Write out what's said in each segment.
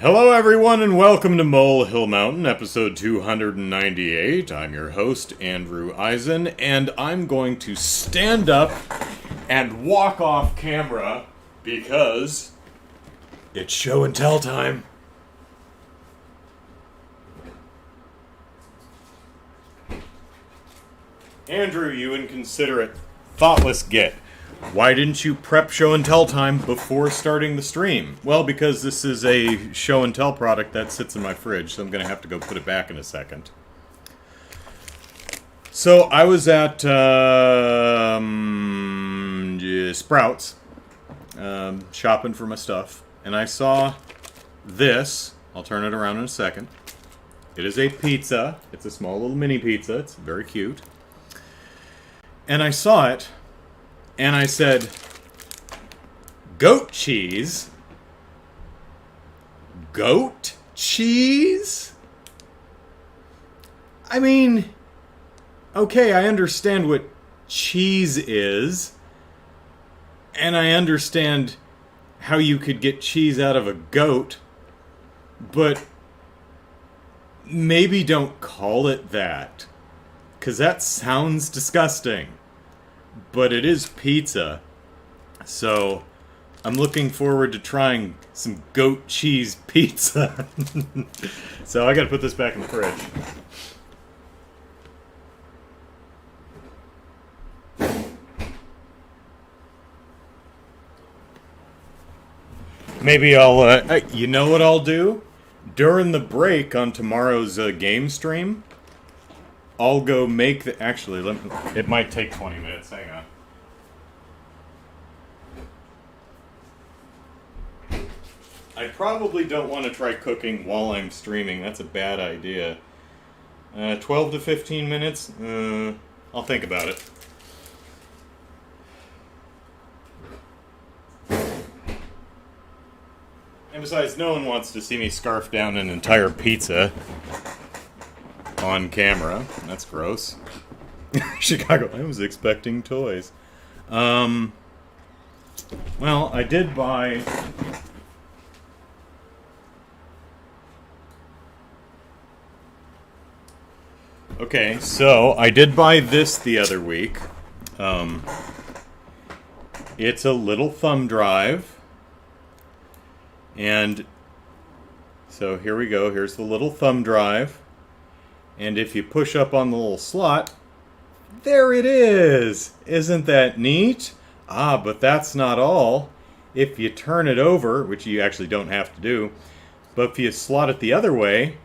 Hello, everyone, and welcome to Molehill Mountain, episode 298. I'm your host, Andrew Eisen, and I'm going to stand up and walk off camera because it's show and tell time. Andrew, you inconsiderate, thoughtless git. Why didn't you prep show and tell time before starting the stream? Well, because this is a show and tell product that sits in my fridge, so I'm going to have to go put it back in a second. So I was at Sprouts, shopping for my stuff, and I saw this. I'll turn it around in a second. It is a pizza. It's a small little mini pizza. It's very cute. And I saw it. And I said, goat cheese? Goat cheese? I mean, okay, I understand what cheese is. And I understand how you could get cheese out of a goat. But maybe don't call it that. 'Cause that sounds disgusting. But it is pizza, so I'm looking forward to trying some goat cheese pizza. So I gotta put this back in the fridge. Maybe I'll, you know what I'll do? During the break on tomorrow's game stream, I'll go make the... Actually, it might take 20 minutes. Hang on. I probably don't want to try cooking while I'm streaming. That's a bad idea. 12 to 15 minutes? I'll think about it. And besides, no one wants to see me scarf down an entire pizza on camera. That's gross. Chicago, I was expecting toys. Well, I did buy... Okay, so I did buy this the other week. It's a little thumb drive. And so here we go. Here's the little thumb drive. And if you push up on the little slot, there it is! Isn't that neat? Ah, but that's not all. If you turn it over, which you actually don't have to do, but if you slot it the other way,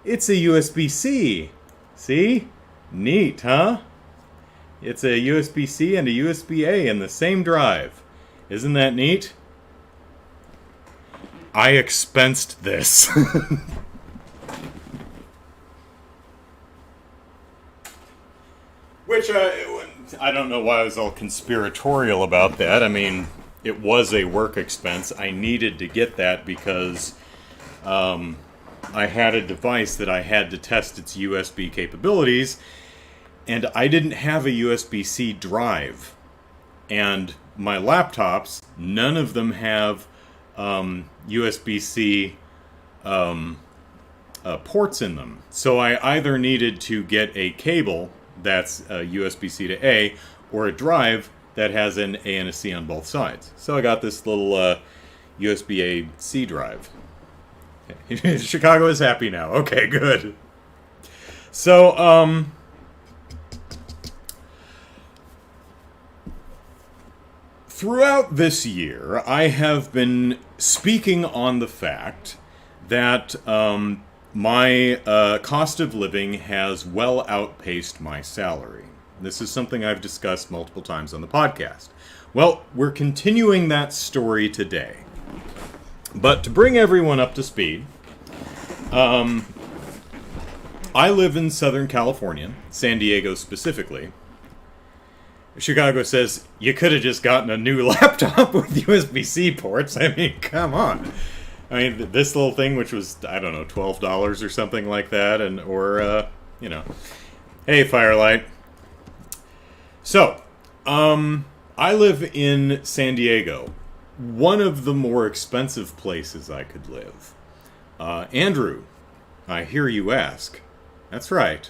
it's a USB-C. See? Neat, huh? It's a USB-C and a USB-A in the same drive. Isn't that neat? I expensed this. Which, I don't know why I was all conspiratorial about that. I mean, it was a work expense. I needed to get that because I had a device that I had to test its USB capabilities, and I didn't have a USB-C drive. And my laptops, none of them have USB-C ports in them. So I either needed to get a cable that's USB-C to A, or a drive that has an A and a C on both sides. So I got this little USB-A-C drive. Chicago is happy now. Okay, good. So, throughout this year, I have been speaking on the fact that my cost of living has well outpaced my salary. This is something I've discussed multiple times on the podcast. Well, we're continuing that story today. But to bring everyone up to speed, I live in Southern California, San Diego specifically. Chicago says, you could have just gotten a new laptop with USB-C ports. I mean, come on. I mean, this little thing, which was, I don't know, $12 or something like that, hey, Firelight. So, I live in San Diego, one of the more expensive places I could live. Andrew, I hear you ask. That's right.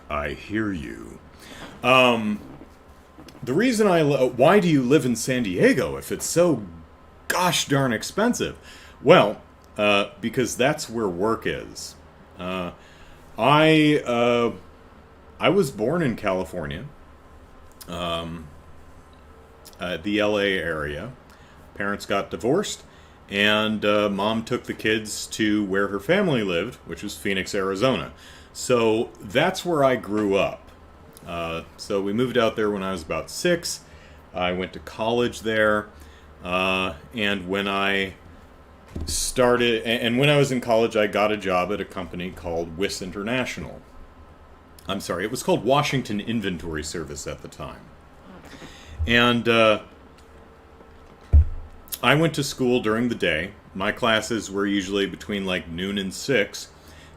I hear you. The reason why do you live in San Diego if it's so gosh darn expensive? Well, because that's where work is. I was born in California, the LA area. Parents got divorced, and mom took the kids to where her family lived, which was Phoenix, Arizona. So that's where I grew up. So we moved out there when I was about 6. I went to college there, and when I was in college, I got a job at a company called WIS International. I'm sorry, it was called Washington Inventory Service at the time. And I went to school during the day. My classes were usually between like noon and 6.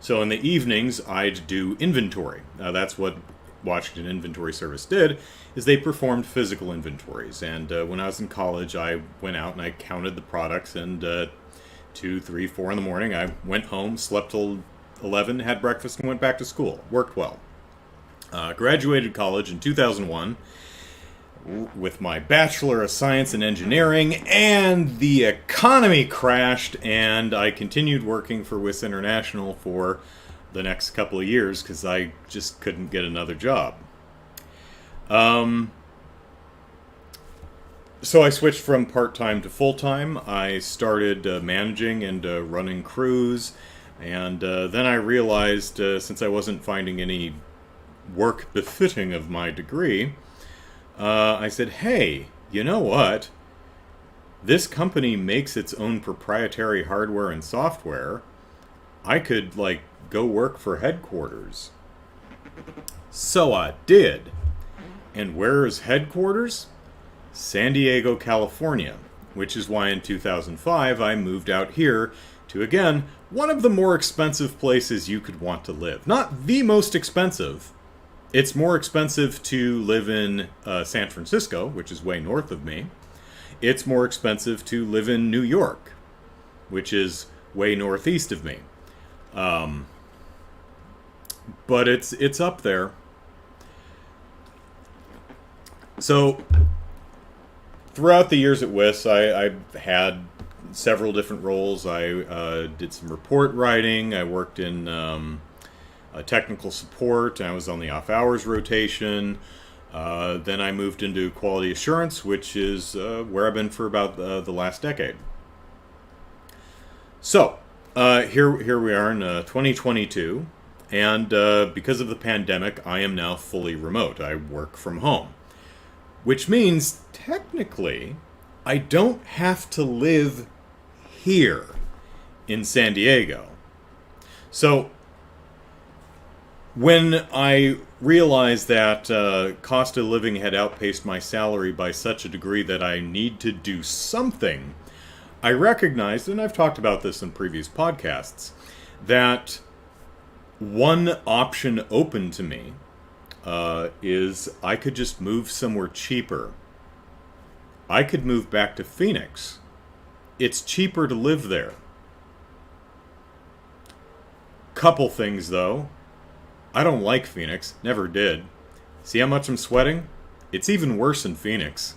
So in the evenings, I'd do inventory. That's what Washington Inventory Service did, is they performed physical inventories. And when I was in college, I went out and I counted the products, and 2, 3, 4 in the morning, I went home, slept till 11, had breakfast, and went back to school. Worked well. Graduated college in 2001 with my Bachelor of Science in Engineering, and the economy crashed, and I continued working for WIS International for the next couple of years because I just couldn't get another job. So I switched from part-time to full-time. I started managing and running crews, and then I realized, since I wasn't finding any work befitting of my degree, I said, hey, you know what? This company makes its own proprietary hardware and software. I could, go work for headquarters. So I did. And where is headquarters? San Diego, California, which is why in 2005 I moved out here to, again, one of the more expensive places you could want to live. Not the most expensive. It's more expensive to live in San Francisco, which is way north of me. It's more expensive to live in New York, which is way northeast of me. But it's up there. So throughout the years at WIS, I had several different roles. I did some report writing. I worked in technical support. I was on the off-hours rotation. Then I moved into quality assurance, which is where I've been for about the last decade. So here we are in 2022, and because of the pandemic, I am now fully remote. I work from home, which means technically I don't have to live here in San Diego. So when I realized that cost of living had outpaced my salary by such a degree that I need to do something, I recognized, and I've talked about this in previous podcasts, that one option open to me is I could just move somewhere cheaper. I could move back to Phoenix. It's cheaper to live there. Couple things, though. I don't like Phoenix. Never did. See how much I'm sweating? It's even worse in Phoenix.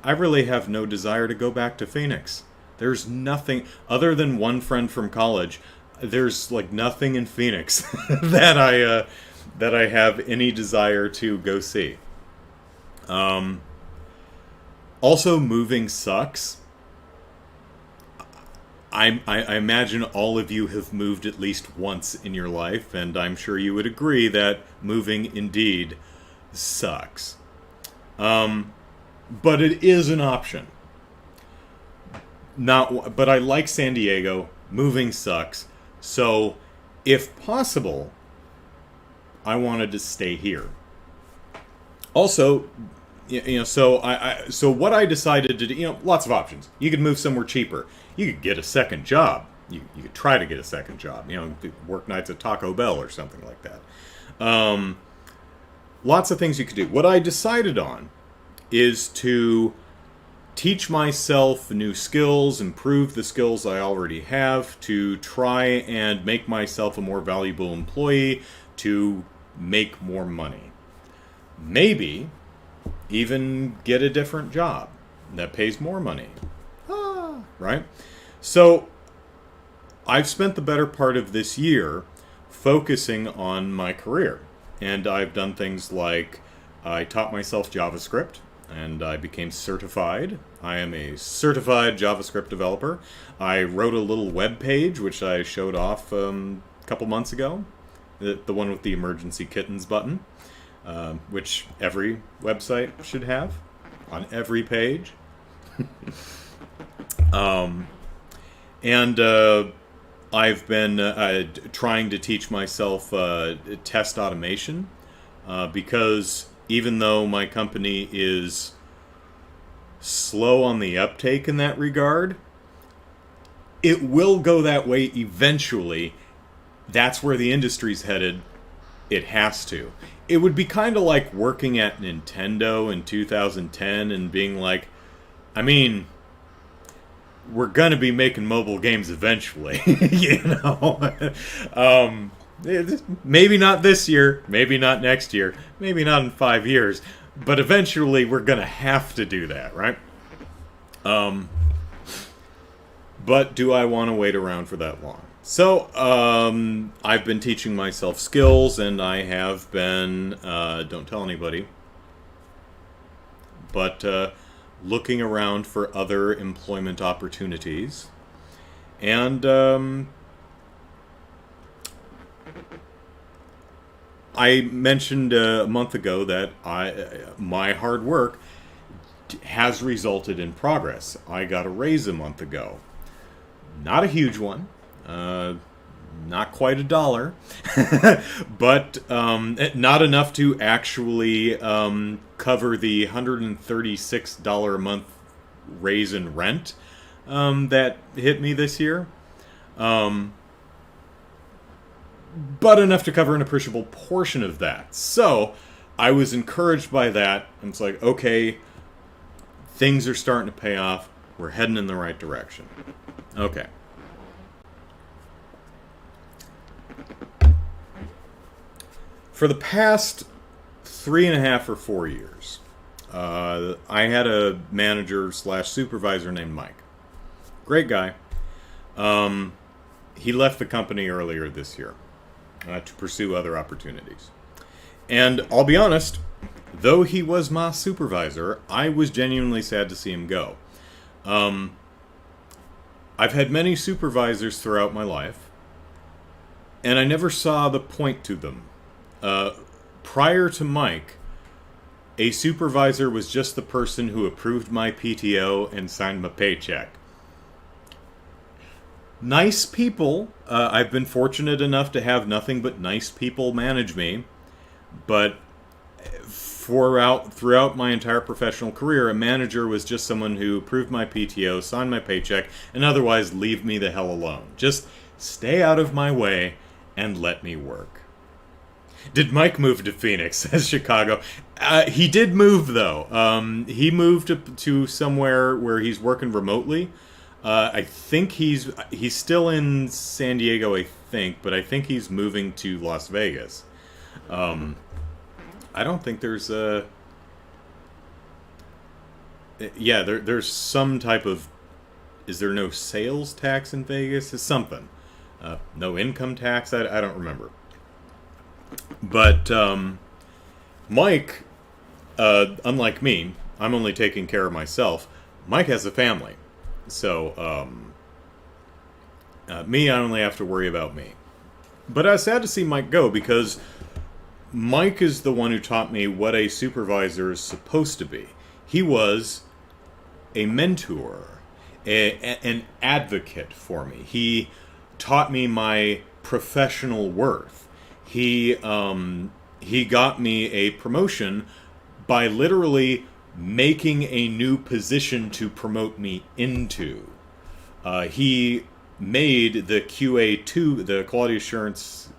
I really have no desire to go back to Phoenix. There's nothing, other than one friend from college, there's nothing in Phoenix that I have any desire to go see. Also, moving sucks. I imagine all of you have moved at least once in your life, and I'm sure you would agree that moving indeed sucks. But it is an option. But I like San Diego. Moving sucks. So, if possible, I wanted to stay here. Also, so what I decided to do, lots of options. You could move somewhere cheaper. You could get a second job. You could try to get a second job. Work nights at Taco Bell or something like that. Lots of things you could do. What I decided on is to teach myself new skills, improve the skills I already have to try and make myself a more valuable employee to make more money. Maybe even get a different job that pays more money. Right? So I've spent the better part of this year focusing on my career. And I've done things like I taught myself JavaScript, and I became certified. I am a certified JavaScript developer. I wrote a little web page, which I showed off a couple months ago. The one with the emergency kittens button, which every website should have on every page. I've been trying to teach myself test automation because even though my company is slow on the uptake in that regard, it will go that way eventually. That's where the industry's headed. It has to. It would be kind of like working at Nintendo in 2010 and being like, I mean, we're gonna be making mobile games eventually, maybe not this year, maybe not next year, maybe not in 5 years, but eventually we're gonna have to do that, right? But do I want to wait around for that long? So, I've been teaching myself skills, and I have been, don't tell anybody, but, looking around for other employment opportunities. And I mentioned a month ago that my hard work has resulted in progress. I got a raise a month ago. Not a huge one. Not quite $1, but not enough to actually cover the $136 a month raise in rent that hit me this year. But enough to cover an appreciable portion of that. So I was encouraged by that. And it's like, okay, things are starting to pay off. We're heading in the right direction. Okay. For the past 3.5 or 4 years, I had a manager / supervisor named Mike. Great guy. He left the company earlier this year to pursue other opportunities. And I'll be honest, though he was my supervisor, I was genuinely sad to see him go. I've had many supervisors throughout my life, and I never saw the point to them. Prior to Mike, a supervisor was just the person who approved my PTO and signed my paycheck. Nice people. I've been fortunate enough to have nothing but nice people manage me. But throughout my entire professional career, a manager was just someone who approved my PTO, signed my paycheck, and otherwise leave me the hell alone. Just stay out of my way and let me work. Did Mike move to Phoenix? Says Chicago. He did move, though. He moved to somewhere where he's working remotely. I think he's still in San Diego, I think, but I think he's moving to Las Vegas. I don't think there's a... Yeah, there's some type of... Is there no sales tax in Vegas? It's something. No income tax? I don't remember. But Mike, unlike me, I'm only taking care of myself. Mike has a family. So, me, I only have to worry about me. But I was sad to see Mike go because Mike is the one who taught me what a supervisor is supposed to be. He was a mentor, an advocate for me. He taught me my professional worth. He got me a promotion by literally making a new position to promote me into. He made the QA2, the quality assurance,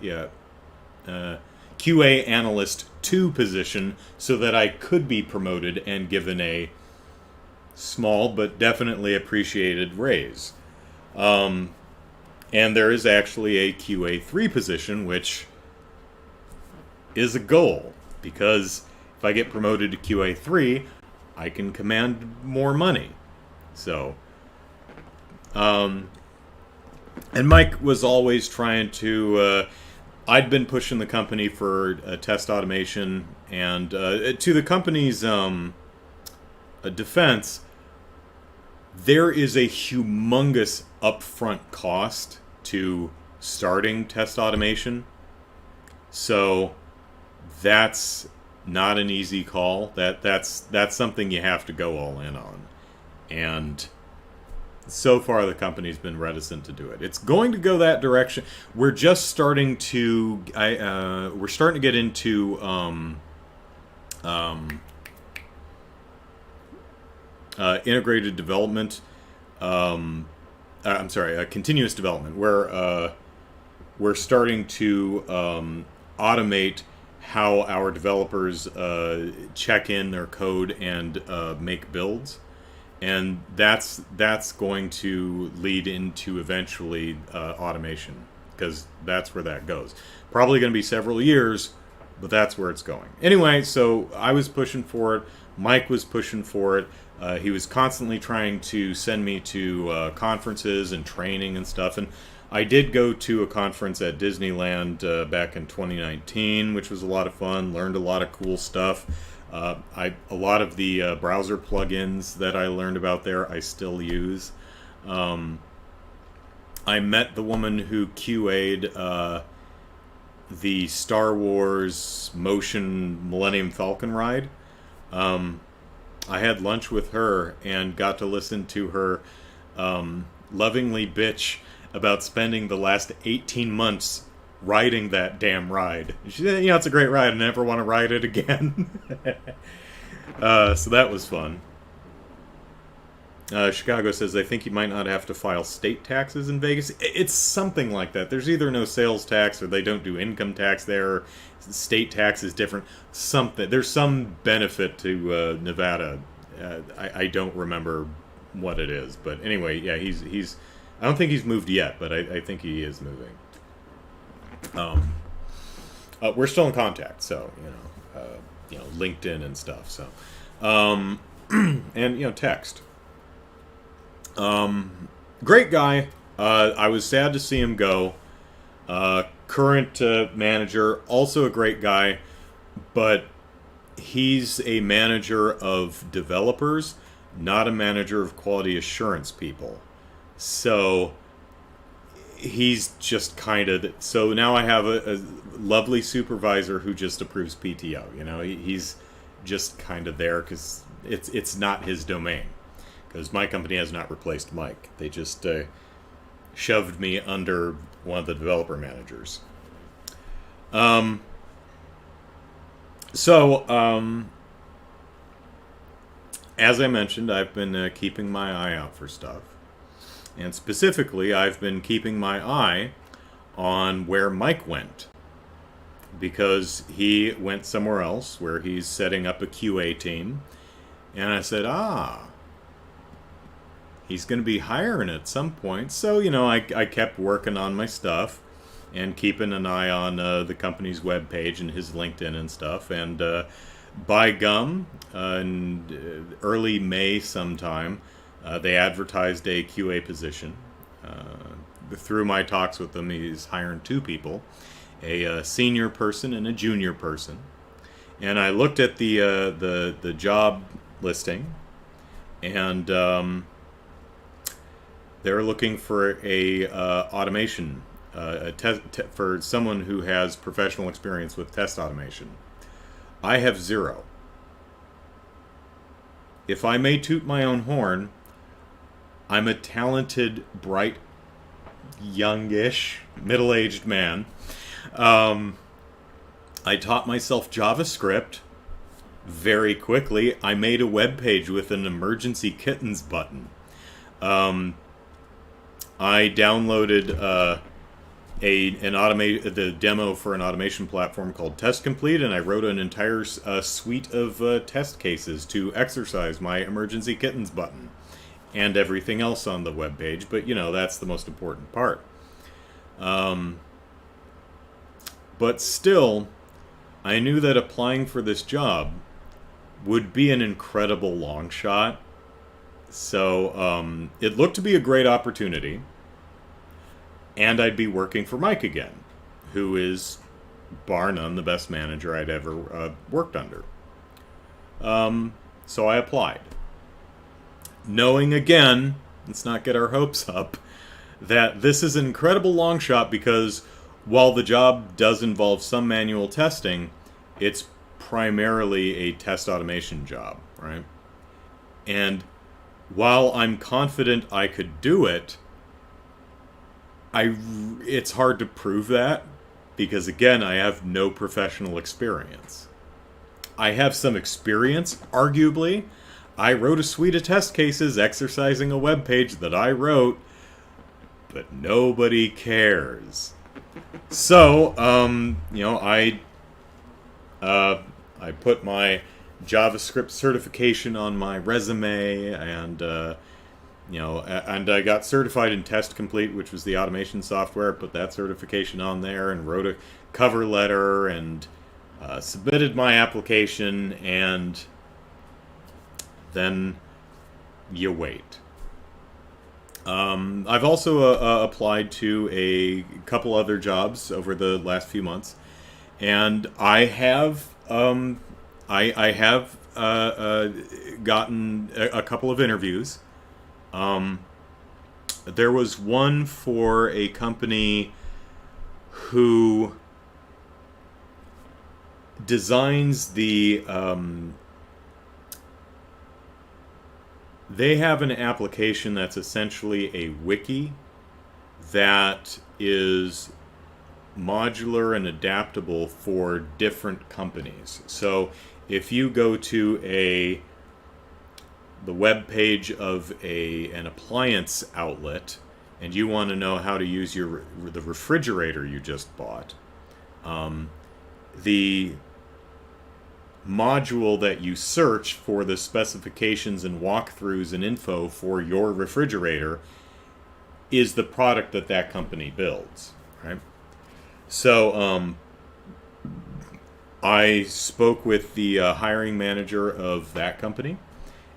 QA analyst 2 position so that I could be promoted and given a small but definitely appreciated raise. And there is actually a QA3 position, which is a goal, because if I get promoted to QA3, I can command more money. So, and Mike was always trying to. I'd been pushing the company for test automation, and to the company's defense, there is a humongous upfront cost to starting test automation. So that's not an easy call. That's something you have to go all in on. And so far the company's been reticent to do it. It's going to go that direction. We're just starting to we're starting to get into integrated development. I'm sorry, continuous development, where we're starting to automate how our developers check in their code and make builds, and that's going to lead into eventually automation, because that's where that goes. Probably going to be several years, but that's where it's going. Anyway, so I was pushing for it. Mike was pushing for it. He was constantly trying to send me to conferences and training and stuff. And I did go to a conference at Disneyland back in 2019, which was a lot of fun. Learned a lot of cool stuff. A lot of the browser plugins that I learned about there, I still use. I met the woman who QA'd the Star Wars motion Millennium Falcon ride. I had lunch with her and got to listen to her lovingly bitch about spending the last 18 months riding that damn ride. She said, it's a great ride. I never want to ride it again. So that was fun. Chicago says, I think you might not have to file state taxes in Vegas. It's something like that. There's either no sales tax or they don't do income tax there. State tax is different. Something. There's some benefit to Nevada. I don't remember what it is. But anyway, yeah, he's. I don't think he's moved yet, but I think he is moving. We're still in contact, so LinkedIn and stuff. So, and text. Great guy. I was sad to see him go. Current manager, also a great guy, but he's a manager of developers, not a manager of quality assurance people. So he's just kind of... So now I have a lovely supervisor who just approves PTO. He's just kind of there because it's not his domain. Because my company has not replaced Mike. They just shoved me under one of the developer managers. As I mentioned, I've been keeping my eye out for stuff. And specifically, I've been keeping my eye on where Mike went. Because he went somewhere else where he's setting up a QA team. And I said, he's going to be hiring at some point. So, I kept working on my stuff and keeping an eye on the company's webpage and his LinkedIn and stuff. And by gum, in early May sometime, they advertised a QA position. Through my talks with them, he's hiring two people, a senior person and a junior person. And I looked at the job listing, and they're looking for a automation, for someone who has professional experience with test automation. I have 0. If I may toot my own horn, I'm a talented, bright, youngish, middle-aged man. I taught myself JavaScript very quickly. I made a web page with an emergency kittens button. I downloaded the demo for an automation platform called Test Complete, and I wrote an entire suite of test cases to exercise my emergency kittens button and everything else on the web page. But that's the most important part. But still, I knew that applying for this job would be an incredible long shot. So it looked to be a great opportunity. And I'd be working for Mike again, who is, bar none, the best manager I'd ever worked under. So I applied. Knowing, again, let's not get our hopes up, that this is an incredible long shot because while the job does involve some manual testing, it's primarily a test automation job, right? And while I'm confident I could do it, it's hard to prove that because, again, I have no professional experience. I have some experience, arguably. I wrote a suite of test cases exercising a web page that I wrote, but nobody cares. So, I put my JavaScript certification on my resume, and and I got certified in Test Complete, which was the automation software. Put that certification on there and wrote a cover letter and submitted my application, and then you wait. I've also applied to a couple other jobs over the last few months, and I have I have gotten a couple of interviews. There was one for a company who designs the they have an application that's essentially a wiki that is modular and adaptable for different companies. So if you go to the web page of an appliance outlet and you want to know how to use the refrigerator you just bought, the module that you search for the specifications and walkthroughs and info for your refrigerator is the product that company builds, right? So I spoke with the hiring manager of that company,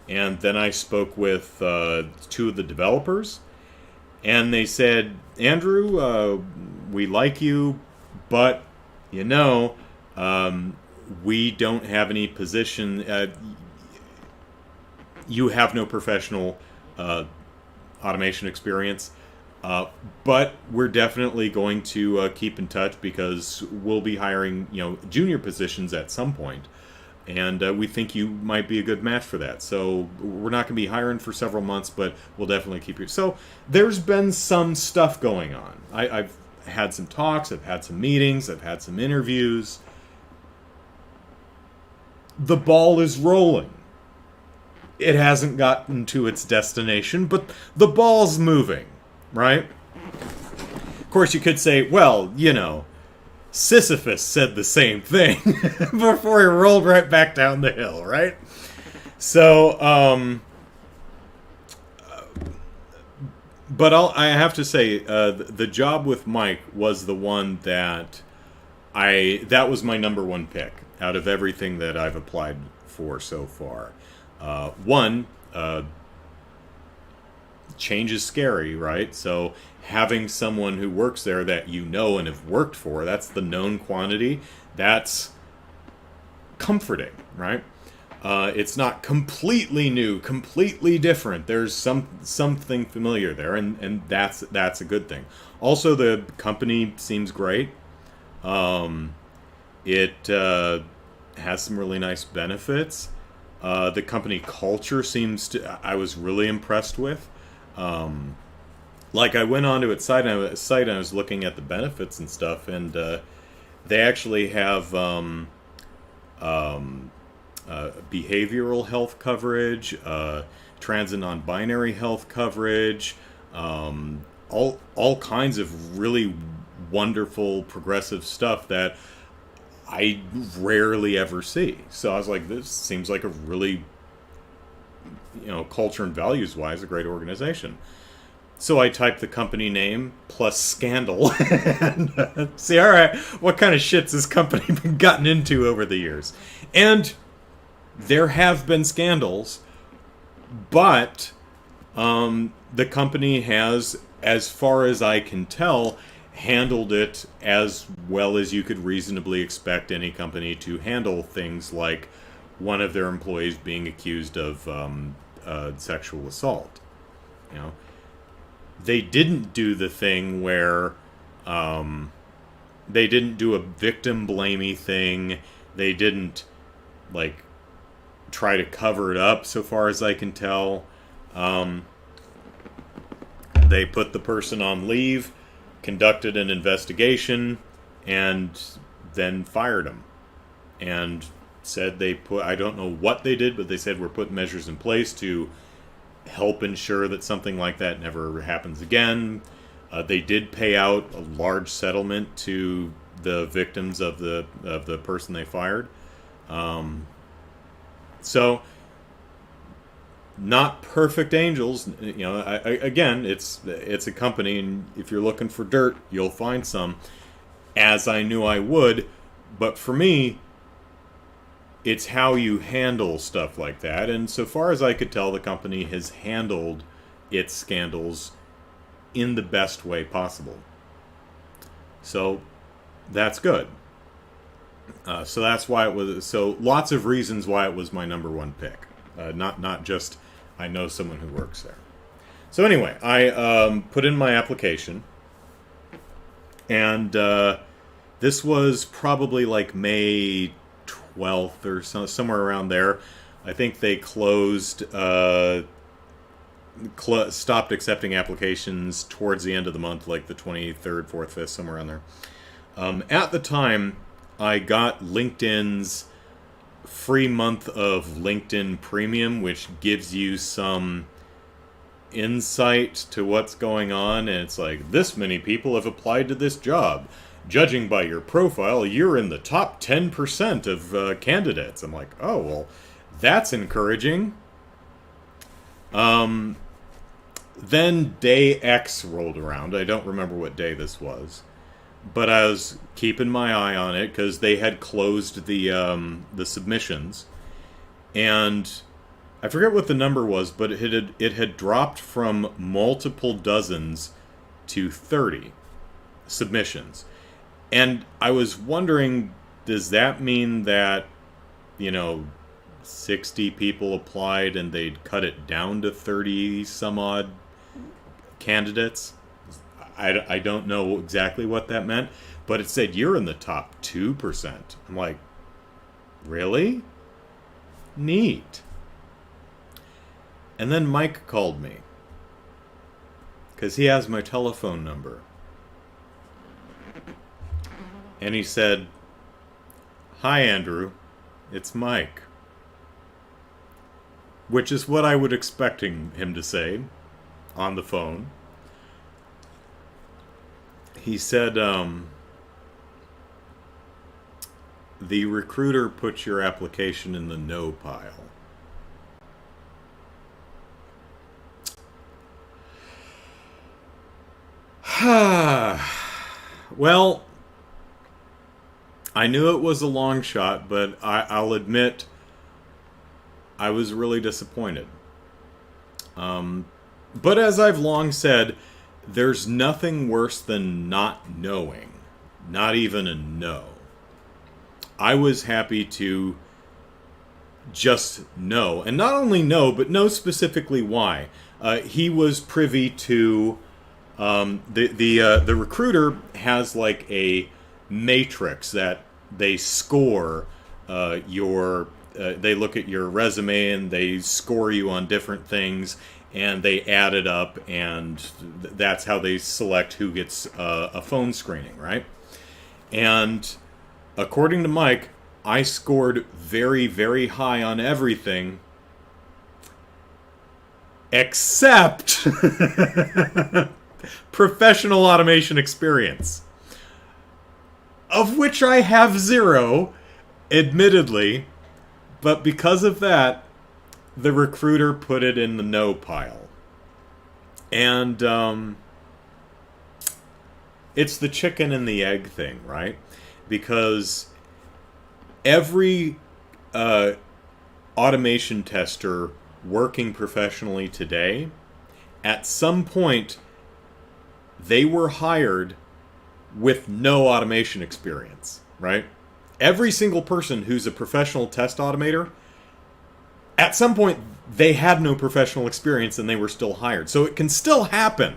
and then I spoke with two of the developers, and they said, Andrew, we like you, but we don't have any position. You have no professional automation experience, but we're definitely going to keep in touch because we'll be hiring, junior positions at some point, and we think you might be a good match for that. So we're not going to be hiring for several months, but we'll definitely keep you. So there's been some stuff going on. I've had some talks, I've had some meetings, I've had some interviews. The ball is rolling. It hasn't gotten to its destination, but the ball's moving, right? Of course, you could say, well, Sisyphus said the same thing before he rolled right back down the hill, right? So, but I have to say, the job with Mike was the one that was my number one pick out of everything that I've applied for so far. Change is scary, right? So having someone who works there that and have worked for, that's the known quantity, that's comforting, right? It's not completely new, completely different. There's something familiar there, and that's a good thing. Also, the company seems great. It has some really nice benefits. The company culture I was really impressed with. I went onto its site and I was looking at the benefits and stuff, and they actually have behavioral health coverage, trans and non-binary health coverage, all kinds of really wonderful, progressive stuff that I rarely ever see. So I was like, this seems like a really, culture and values wise, a great organization. So I typed the company name plus scandal and see, all right, what kind of shit's this company been gotten into over the years? And there have been scandals, but the company has, as far as I can tell, handled it as well as you could reasonably expect any company to handle things like one of their employees being accused of sexual assault. They didn't do the thing where they didn't do a victim blamey thing. They didn't try to cover it up, so far as I can tell. They put the person on leave, conducted an investigation, and then fired him. And said I don't know what they did, but they said we're putting measures in place to help ensure that something like that never happens again. They did pay out a large settlement to the victims of the person they fired. So, not perfect angels. Again, it's a company, and if you're looking for dirt, you'll find some, as I knew I would. But for me, it's how you handle stuff like that. And so far as I could tell, the company has handled its scandals in the best way possible. So that's good. So that's why it was. So lots of reasons why it was my number one pick. Not just I know someone who works there. So anyway, I put in my application, and this was probably like May 12th or somewhere around there. I think they closed, stopped accepting applications towards the end of the month, like the 23rd, 4th, 5th, somewhere around there. At the time, I got LinkedIn's free month of LinkedIn Premium, which gives you some insight to what's going on. And it's like, this many people have applied to this job. Judging by your profile, you're in the top 10% of candidates. I'm like, oh, well, that's encouraging. Then day X rolled around. I don't remember what day this was. But I was keeping my eye on it because they had closed the submissions. And I forget what the number was, but it had dropped from multiple dozens to 30 submissions. And I was wondering, does that mean that, 60 people applied and they'd cut it down to 30 some odd candidates? I don't know exactly what that meant, but it said you're in the top 2%. I'm like, really? Neat. And then Mike called me, because he has my telephone number. And he said, "Hi, Andrew, it's Mike." Which is what I would expecting him to say on the phone. He said, the recruiter put your application in the no pile. Well, I knew it was a long shot, but I'll admit I was really disappointed. But as I've long said, there's nothing worse than not knowing. Not even a no. I was happy to just know. And not only know, but know specifically why. He was privy to... the recruiter has like a matrix that they score your... they look at your resume and they score you on different things, and they add it up, and that's how they select who gets a phone screening, right? And according to Mike, I scored very, very high on everything except professional automation experience, of which I have zero, admittedly, but because of that, the recruiter put it in the no pile. And it's the chicken and the egg thing, right? Because every automation tester working professionally today, at some point, they were hired with no automation experience, right? Every single person who's a professional test automator, at some point, they had no professional experience and they were still hired. So it can still happen.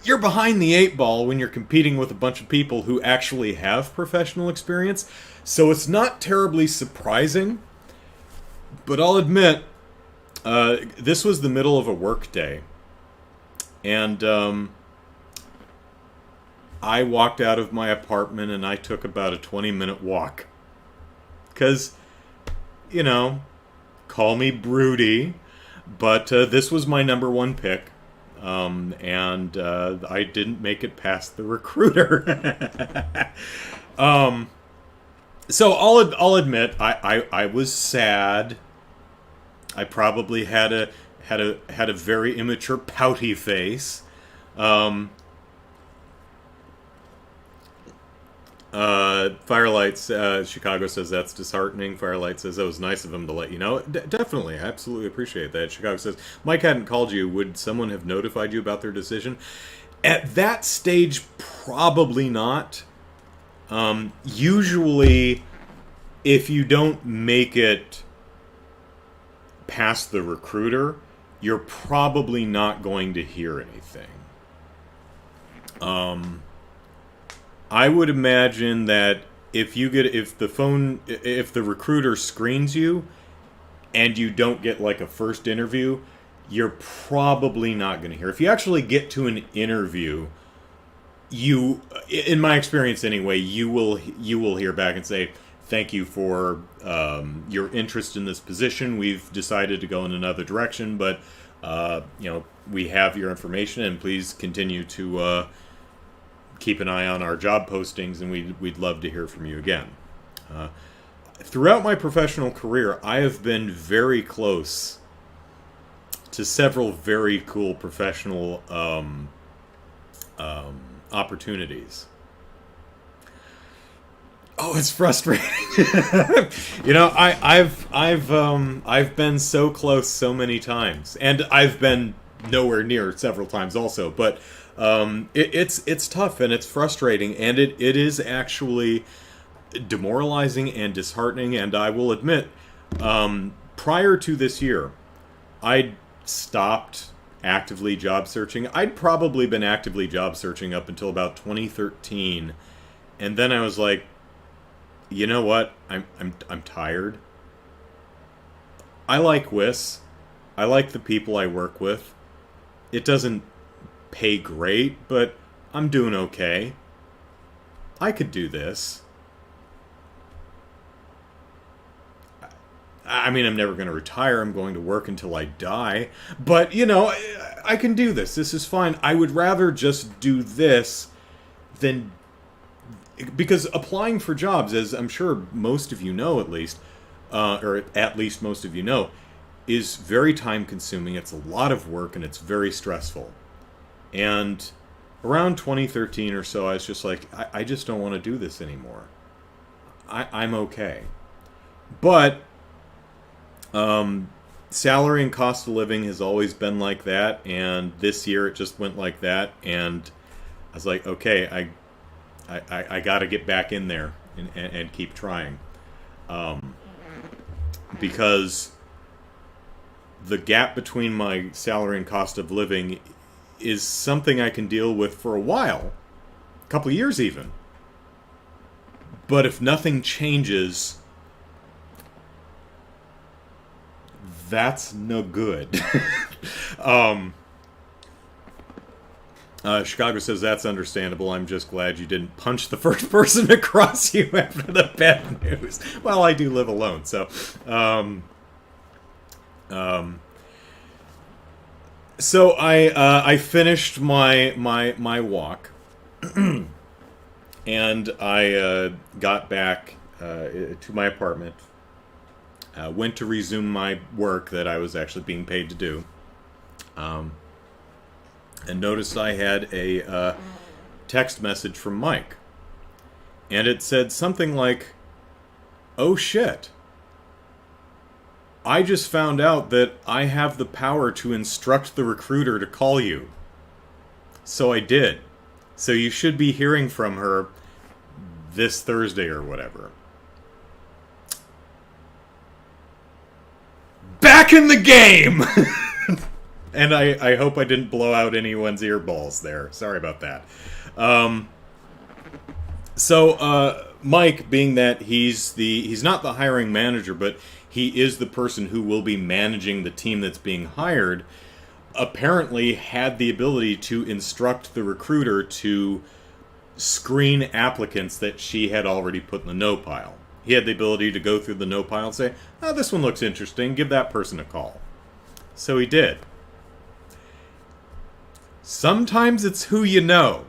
You're behind the eight ball when you're competing with a bunch of people who actually have professional experience. So it's not terribly surprising. But I'll admit, this was the middle of a work day. And I walked out of my apartment and I took about a 20-minute walk. Because, you know, call me broody, but this was my number one pick. And I didn't make it past the recruiter. So I'll admit I was sad. I probably had a very immature pouty face. Firelights, Chicago says that's disheartening. Firelight says that was nice of him to let you know. Definitely, I absolutely appreciate that. Chicago says, Mike hadn't called you. Would someone have notified you about their decision? At that stage, probably not. Usually, if you don't make it past the recruiter, you're probably not going to hear anything. I would imagine that if the recruiter screens you and you don't get like a first interview, you're probably not going to hear. If you actually get to an interview, in my experience anyway, you will hear back and say, thank you for your interest in this position. We've decided to go in another direction, but we have your information, and please continue to keep an eye on our job postings, and we'd love to hear from you again. Throughout my professional career, I have been very close to several very cool professional opportunities. Oh, it's frustrating. I've been so close so many times, and I've been nowhere near several times also. But it's tough and it's frustrating, and it is actually demoralizing and disheartening. And I will admit, prior to this year, I'd stopped actively job searching. I'd probably been actively job searching up until about 2013, and then I was like, you know what? I'm tired. I like WIS. I like the people I work with. It doesn't pay great, but I'm doing okay. I could do this. I mean, I'm never going to retire. I'm going to work until I die. But, I can do this. This is fine. I would rather just do this than... Because applying for jobs, as I'm sure most of you know at least, or at least most of you know, is very time-consuming. It's a lot of work, and it's very stressful. And around 2013 or so, I was just like, I just don't want to do this anymore. I'm okay. But salary and cost of living has always been like that, and this year it just went like that, and I was like, okay, I got to get back in there and keep trying. Because the gap between my salary and cost of living is something I can deal with for a while. A couple of years even. But if nothing changes, that's no good. Chicago says that's understandable. I'm just glad you didn't punch the first person across you after the bad news. Well, I do live alone, so I finished my walk, And I got back to my apartment, went to resume my work that I was actually being paid to do, and noticed I had a text message from Mike. And it said something like, "Oh shit. I just found out that I have the power to instruct the recruiter to call you. So I did. So you should be hearing from her this Thursday or whatever." Back in the game! And I hope I didn't blow out anyone's earballs there. Sorry about that. So Mike, being that he's not the hiring manager, but he is the person who will be managing the team that's being hired, apparently had the ability to instruct the recruiter to screen applicants that she had already put in the no pile. He had the ability to go through the no pile and say, "Oh, this one looks interesting, give that person a call." So he did. Sometimes it's who you know.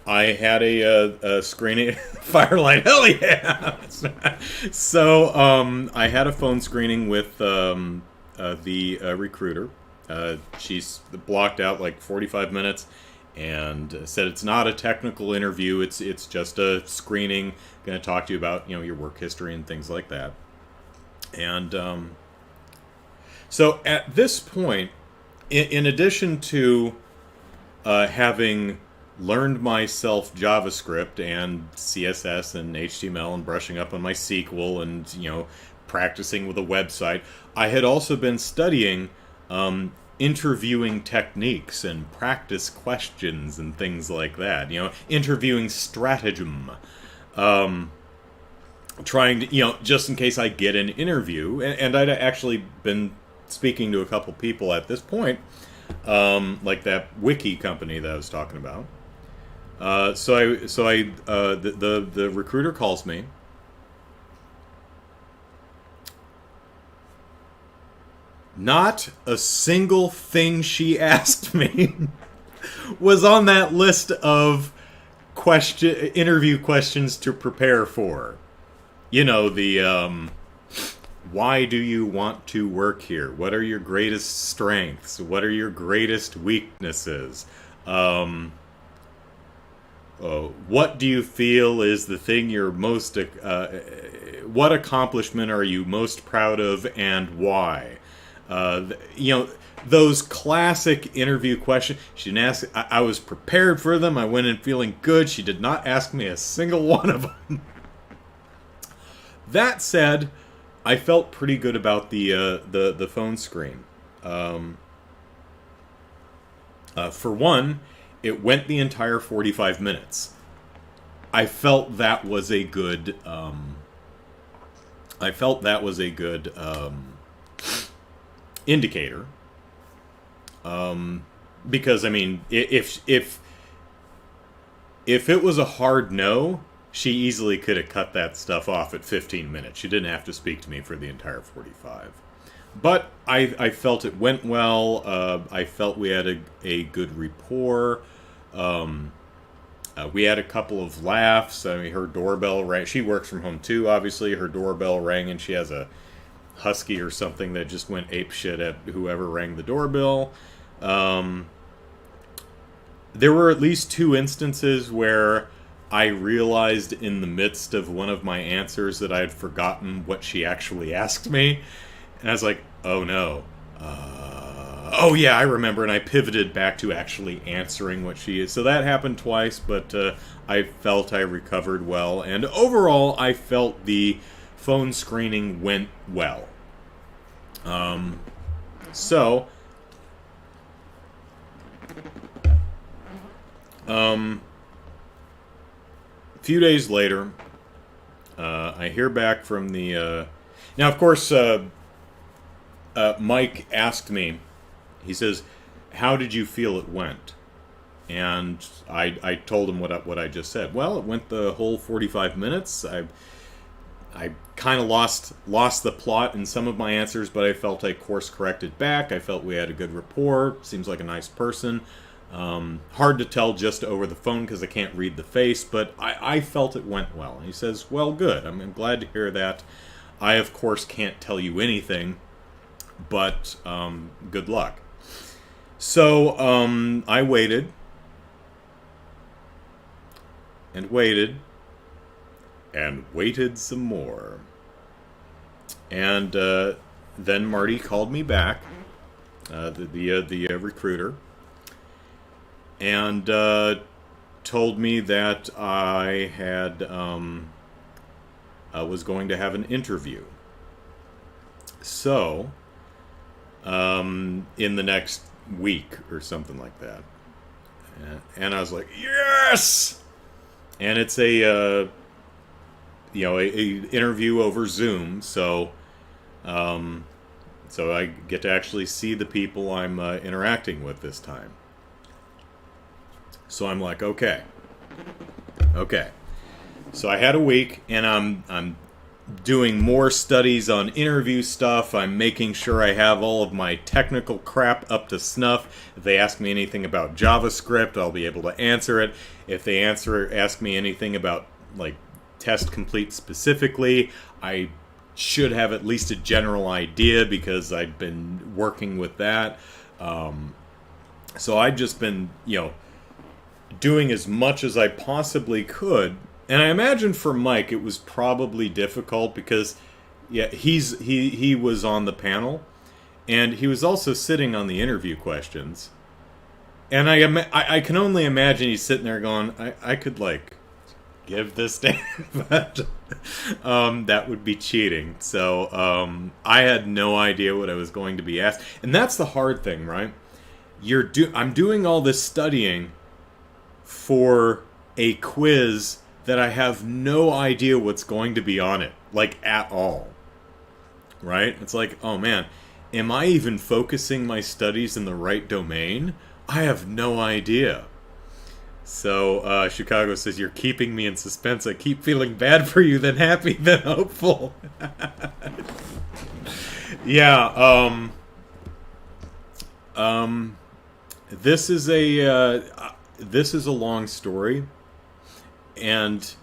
I had a screening Firelight. Hell yeah! So I had a phone screening with the recruiter. She's blocked out like 45 minutes and said it's not a technical interview. It's just a screening. Going to talk to you about your work history and things like that. And so at this point, in addition to having learned myself JavaScript and CSS and HTML and brushing up on my SQL and practicing with a website, I had also been studying interviewing techniques and practice questions and things like that. Interviewing stratagem. Trying to, just in case I get an interview. And I'd actually been speaking to a couple people at this point, like that wiki company that I was talking about. The recruiter calls me. Not a single thing she asked me was on that list of interview questions to prepare for. Why do you want to work here? What are your greatest strengths? What are your greatest weaknesses? What do you feel is the thing you're most... what accomplishment are you most proud of and why? Those classic interview questions. She didn't ask... I was prepared for them. I went in feeling good. She did not ask me a single one of them. That said, I felt pretty good about the phone screen. For one, it went the entire 45 minutes. I felt that was a good. Indicator. Because if it was a hard no, she easily could have cut that stuff off at 15 minutes. She didn't have to speak to me for the entire 45. But I felt it went well. I felt we had a good rapport. We had a couple of laughs. Her doorbell rang. She works from home too, obviously. Her doorbell rang, and she has a husky or something that just went apeshit at whoever rang the doorbell. There were at least 2 instances where I realized in the midst of one of my answers that I had forgotten what she actually asked me. And I was like, oh no. Oh yeah, I remember. And I pivoted back to actually answering what she is. So that happened twice, but I felt I recovered well. And overall, I felt the phone screening went well. A few days later, I hear back from the... Now, of course, Mike asked me, he says, how did you feel it went? And I told him what I just said. Well, it went the whole 45 minutes. I kind of lost the plot in some of my answers, but I felt I course corrected back. I felt we had a good rapport. Seems like a nice person. Hard to tell just over the phone because I can't read the face, but I felt it went well. And he says, well, good. I'm glad to hear that. I, of course, can't tell you anything, but good luck. So I waited and waited and waited some more. And then Marty called me back, the recruiter, and told me that I had was going to have an interview. So, in the next week or something like that. And I was like, yes! And it's a interview over Zoom, so I get to actually see the people I'm interacting with this time. So I'm like, okay. So I had a week, and I'm doing more studies on interview stuff. I'm making sure I have all of my technical crap up to snuff. If they ask me anything about JavaScript, I'll be able to answer it. If they ask me anything about like test complete specifically, I should have at least a general idea because I've been working with that. So I've just been, doing as much as I possibly could. And I imagine for Mike it was probably difficult because he was on the panel and he was also sitting on the interview questions. And I can only imagine he's sitting there going, I could like give this to him, but that would be cheating. So I had no idea what I was going to be asked. And that's the hard thing, right? I'm doing all this studying for a quiz that I have no idea what's going to be on it, like at all. Right? It's like, oh man, am I even focusing my studies in the right domain? I have no idea. So Chicago says, you're keeping me in suspense. I keep feeling bad for you, then happy, then hopeful. Yeah. This is a long story, and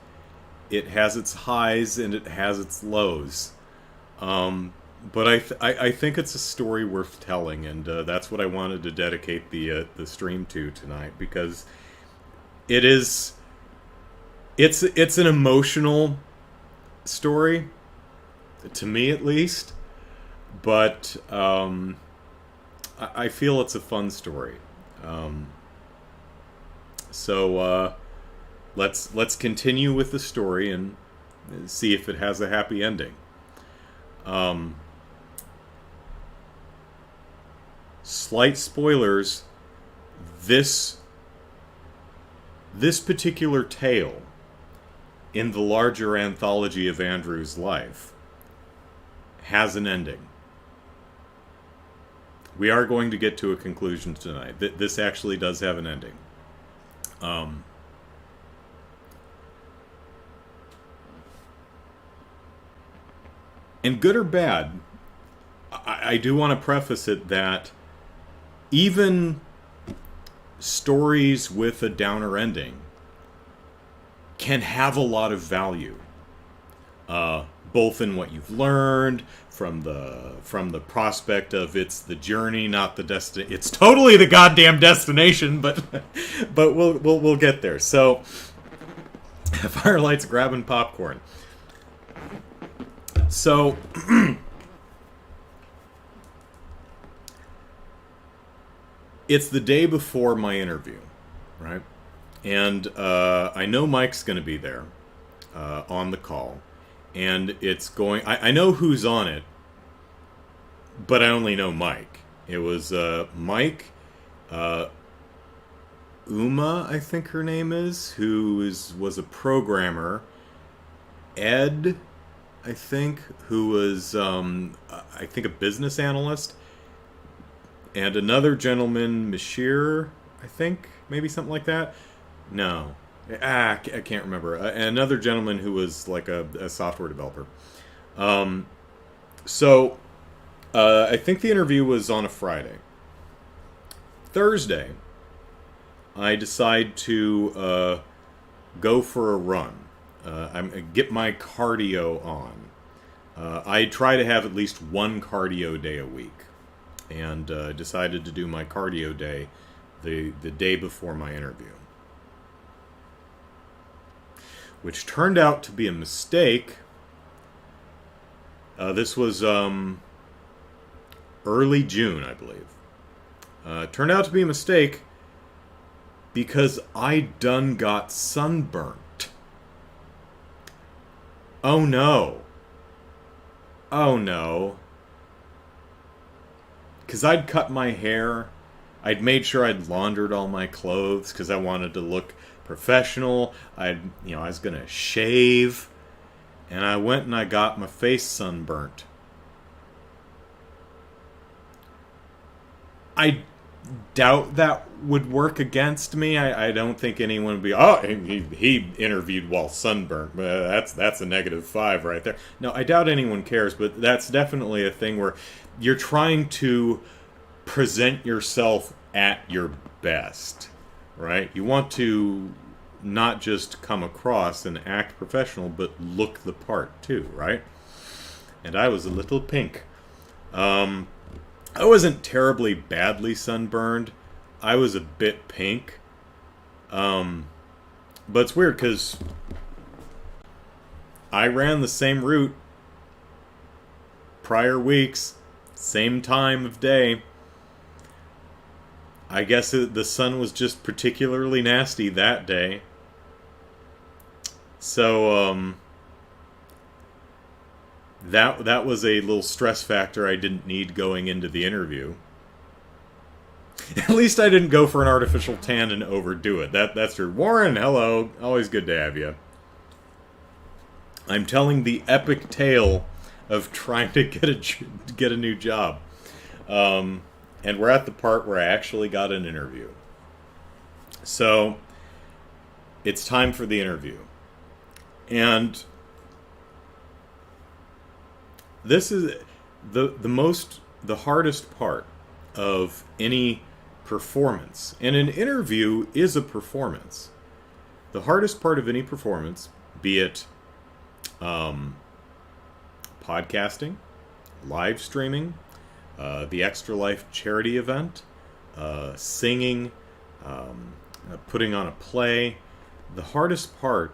it has its highs and it has its lows. But I think it's a story worth telling, and that's what I wanted to dedicate the stream to tonight, because it's an emotional story, to me at least, but I feel it's a fun story. So let's continue with the story and see if it has a happy ending. Slight spoilers. This particular tale in the larger anthology of Andrew's life has an ending. We are going to get to a conclusion tonight. This actually does have an ending. And good or bad, I do want to preface it that even stories with a downer ending can have a lot of value, both in what you've learned from the prospect of it's the journey, not the destination. It's totally the goddamn destination, but we'll get there. So, Firelight's grabbing popcorn. So. It's the day before my interview, right? And I know Mike's going to be there on the call. And it's going... I know who's on it, but I only know Mike. It was Mike, Uma, I think her name is, who was a programmer. Ed, I think, who was, I think, a business analyst. And another gentleman, Mashir, I think, maybe something like that. No, I can't remember. Another gentleman who was like a software developer. Um, so I think the interview was on a Friday. Thursday, I decide to go for a run. Get my cardio on. I try to have at least one cardio day a week, and decided to do my cardio day the day before my interview, which turned out to be a mistake. This was early June, I believe. Turned out to be a mistake because I done got sunburnt. Oh no. Oh no. Because I'd cut my hair. I'd made sure I'd laundered all my clothes because I wanted to look professional. I was going to shave. And I went and I got my face sunburnt. I doubt that would work against me. I don't think anyone would be, oh, he interviewed while sunburnt. That's a -5 right there. No, I doubt anyone cares, but that's definitely a thing where you're trying to present yourself at your best, right? You want to not just come across and act professional, but look the part too, right? And I was a little pink. I wasn't terribly badly sunburned. I was a bit pink. But it's weird because I ran the same route prior weeks, same time of day. I guess the sun was just particularly nasty that day. So, that was a little stress factor I didn't need going into the interview. At least I didn't go for an artificial tan and overdo it. That's true. Warren, hello. Always good to have you. I'm telling the epic tale of trying to get a new job. And we're at the part where I actually got an interview. So, it's time for the interview. And this is the hardest part of any performance. And an interview is a performance. The hardest part of any performance, be it podcasting, live streaming, the Extra Life charity event, singing, putting on a play, the hardest part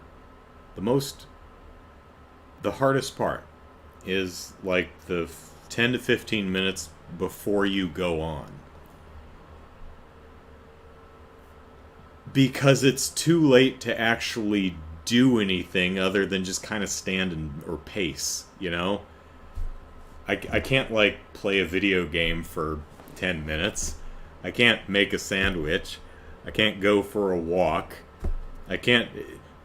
is like the 10 to 15 minutes before you go on. Because it's too late to actually do anything other than just kind of stand or pace, you know? I can't, like, play a video game for 10 minutes. I can't make a sandwich. I can't go for a walk. I can't...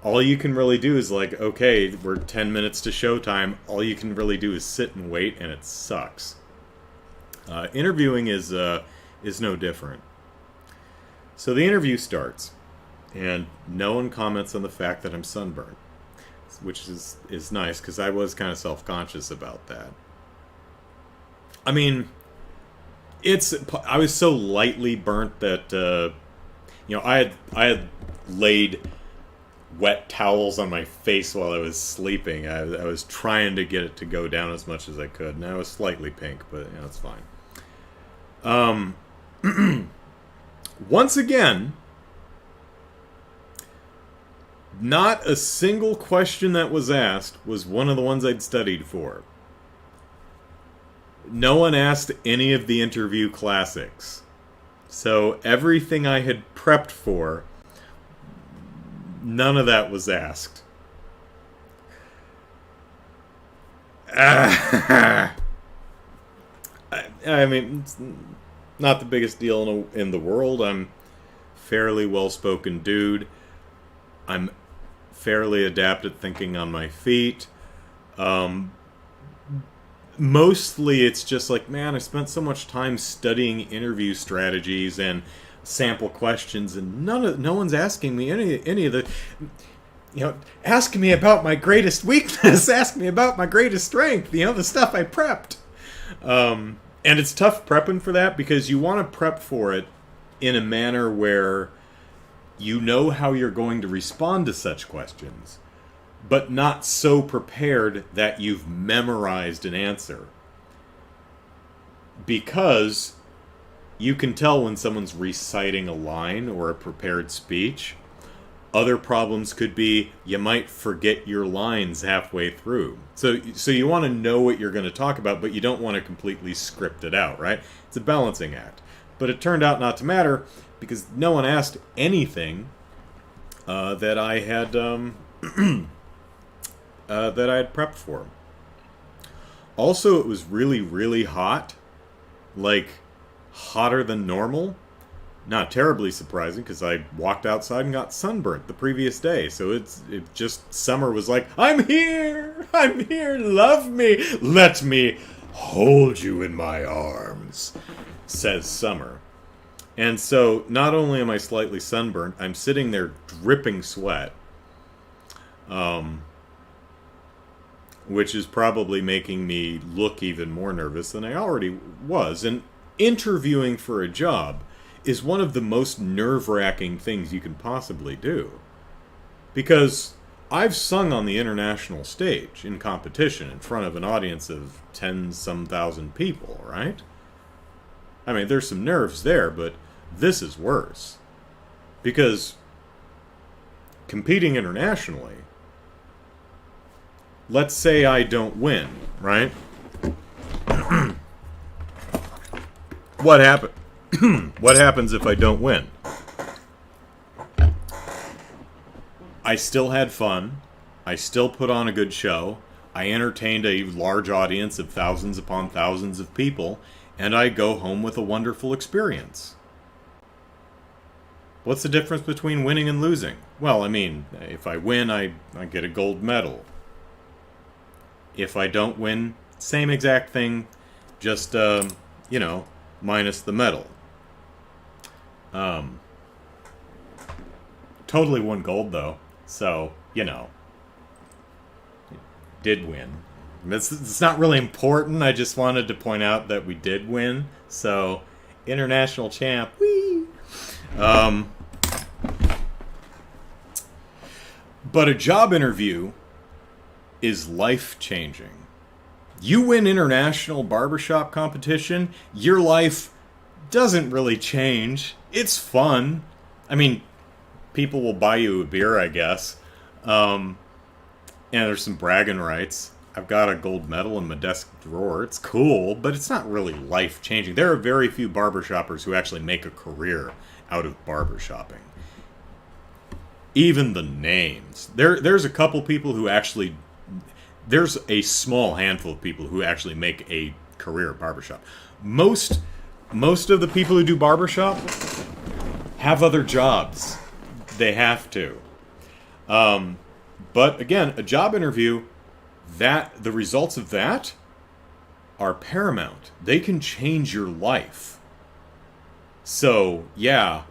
All you can really do is like, okay, we're 10 minutes to showtime. All you can really do is sit and wait, and it sucks. Interviewing is no different. So the interview starts, and no one comments on the fact that I'm sunburned, which is nice because I was kind of self-conscious about that. I mean, I was so lightly burnt that I had laid wet towels on my face while I was sleeping. I was trying to get it to go down as much as I could, and I was slightly pink, but it's fine. Once again, not a single question that was asked was one of the ones I'd studied for. No one asked any of the interview classics. So everything I had prepped for, none of that was asked. I mean, it's not the biggest deal in the world. I'm fairly well-spoken dude. I'm fairly adept at thinking on my feet. Mostly it's just like, man, I spent so much time studying interview strategies, and sample questions, and no one's asking me any of the, ask me about my greatest weakness, ask me about my greatest strength, the stuff I prepped. And it's tough prepping for that because you want to prep for it in a manner where you know how you're going to respond to such questions, but not so prepared that you've memorized an answer. Because you can tell when someone's reciting a line or a prepared speech. Other problems could be you might forget your lines halfway through. So you want to know what you're going to talk about, but you don't want to completely script it out, right? It's a balancing act. But it turned out not to matter because no one asked anything that I had that I had prepped for. Also, it was really, really hot, like hotter than normal. Not terribly surprising because I walked outside and got sunburnt the previous day. So it just, summer was like, I'm here, love me, let me hold you in my arms, says summer. And so not only am I slightly sunburnt, I'm sitting there dripping sweat, which is probably making me look even more nervous than I already was. And interviewing for a job is one of the most nerve-wracking things you can possibly do. Because I've sung on the international stage in competition in front of an audience of 10-some thousand people, right? I mean, there's some nerves there, but this is worse. Because competing internationally, let's say I don't win, right? What happened? What happens if I don't win? I still had fun. I still put on a good show. I entertained a large audience of thousands upon thousands of people, and I go home with a wonderful experience. What's the difference between winning and losing? Well, I mean, if I win, I get a gold medal. If I don't win, same exact thing, just, minus the medal. Totally won gold, though. So, did win. It's not really important. I just wanted to point out that we did win. So, international champ. Whee! But a job interview is life-changing. You win international barbershop competition, your life doesn't really change. It's fun. I mean, people will buy you a beer, I guess. And there's some bragging rights. I've got a gold medal in my desk drawer. It's cool, but it's not really life-changing. There are very few barbershoppers who actually make a career out of barbershopping. Even the names. There's a couple people who actually... There's a small handful of people who actually make a career at barbershop. Most of the people who do barbershop have other jobs. They have to. But again, a job interview, the results of that are paramount. They can change your life. So, yeah,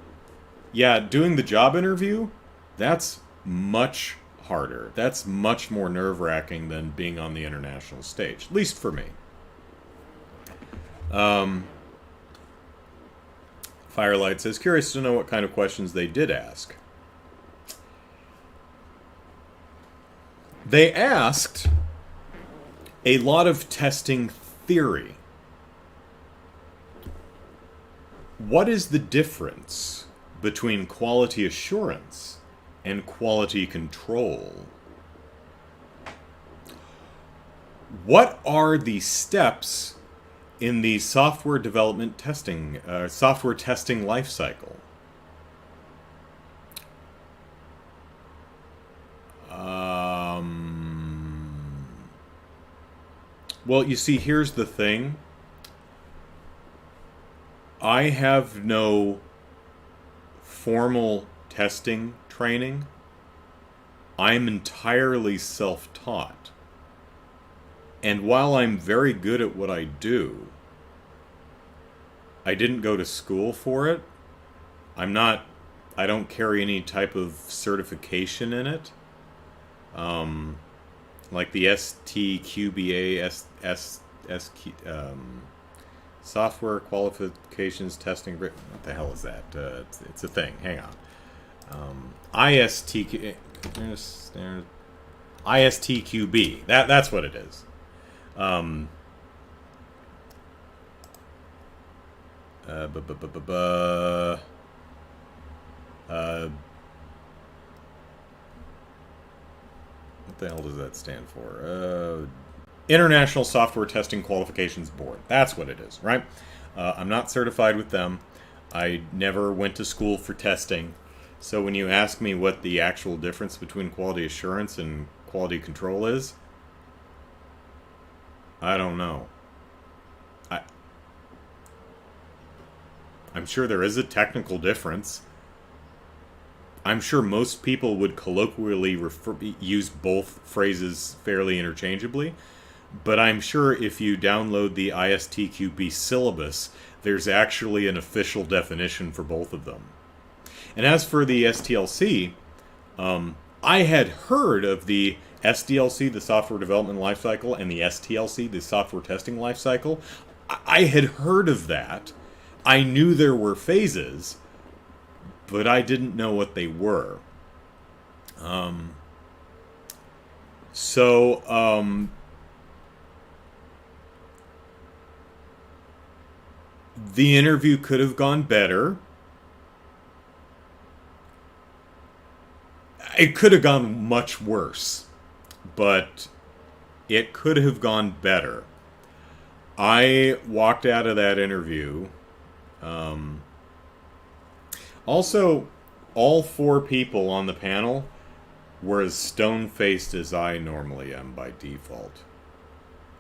doing the job interview, that's much harder. That's much more nerve-wracking than being on the international stage, at least for me. Firelight says, curious to know what kind of questions they did ask. They asked a lot of testing theory. What is the difference between quality assurance and quality control? What are the steps in the software development testing, software testing life cycle? Well, you see, here's the thing. I have no formal testing training. I'm entirely self-taught. And while I'm very good at what I do, I didn't go to school for it. I'm not. I don't carry any type of certification in it. Like the STQBA, Software Qualifications Testing. What the hell is that? It's a thing. Hang on. ISTQB. That's what it is. What the hell does that stand for? International Software Testing Qualifications Board. That's what it is, right? I'm not certified with them. I never went to school for testing. So when you ask me what the actual difference between quality assurance and quality control is, I don't know. I'm sure there is a technical difference. I'm sure most people would colloquially use both phrases fairly interchangeably, but I'm sure if you download the ISTQB syllabus, there's actually an official definition for both of them. And as for the STLC, I had heard of the SDLC, the Software Development Lifecycle, and the STLC, the Software Testing Lifecycle. I had heard of that. I knew there were phases, but I didn't know what they were. The interview could have gone better. It could have gone much worse, but it could have gone better. I walked out of that interview. Also, all four people on the panel were as stone-faced as I normally am by default.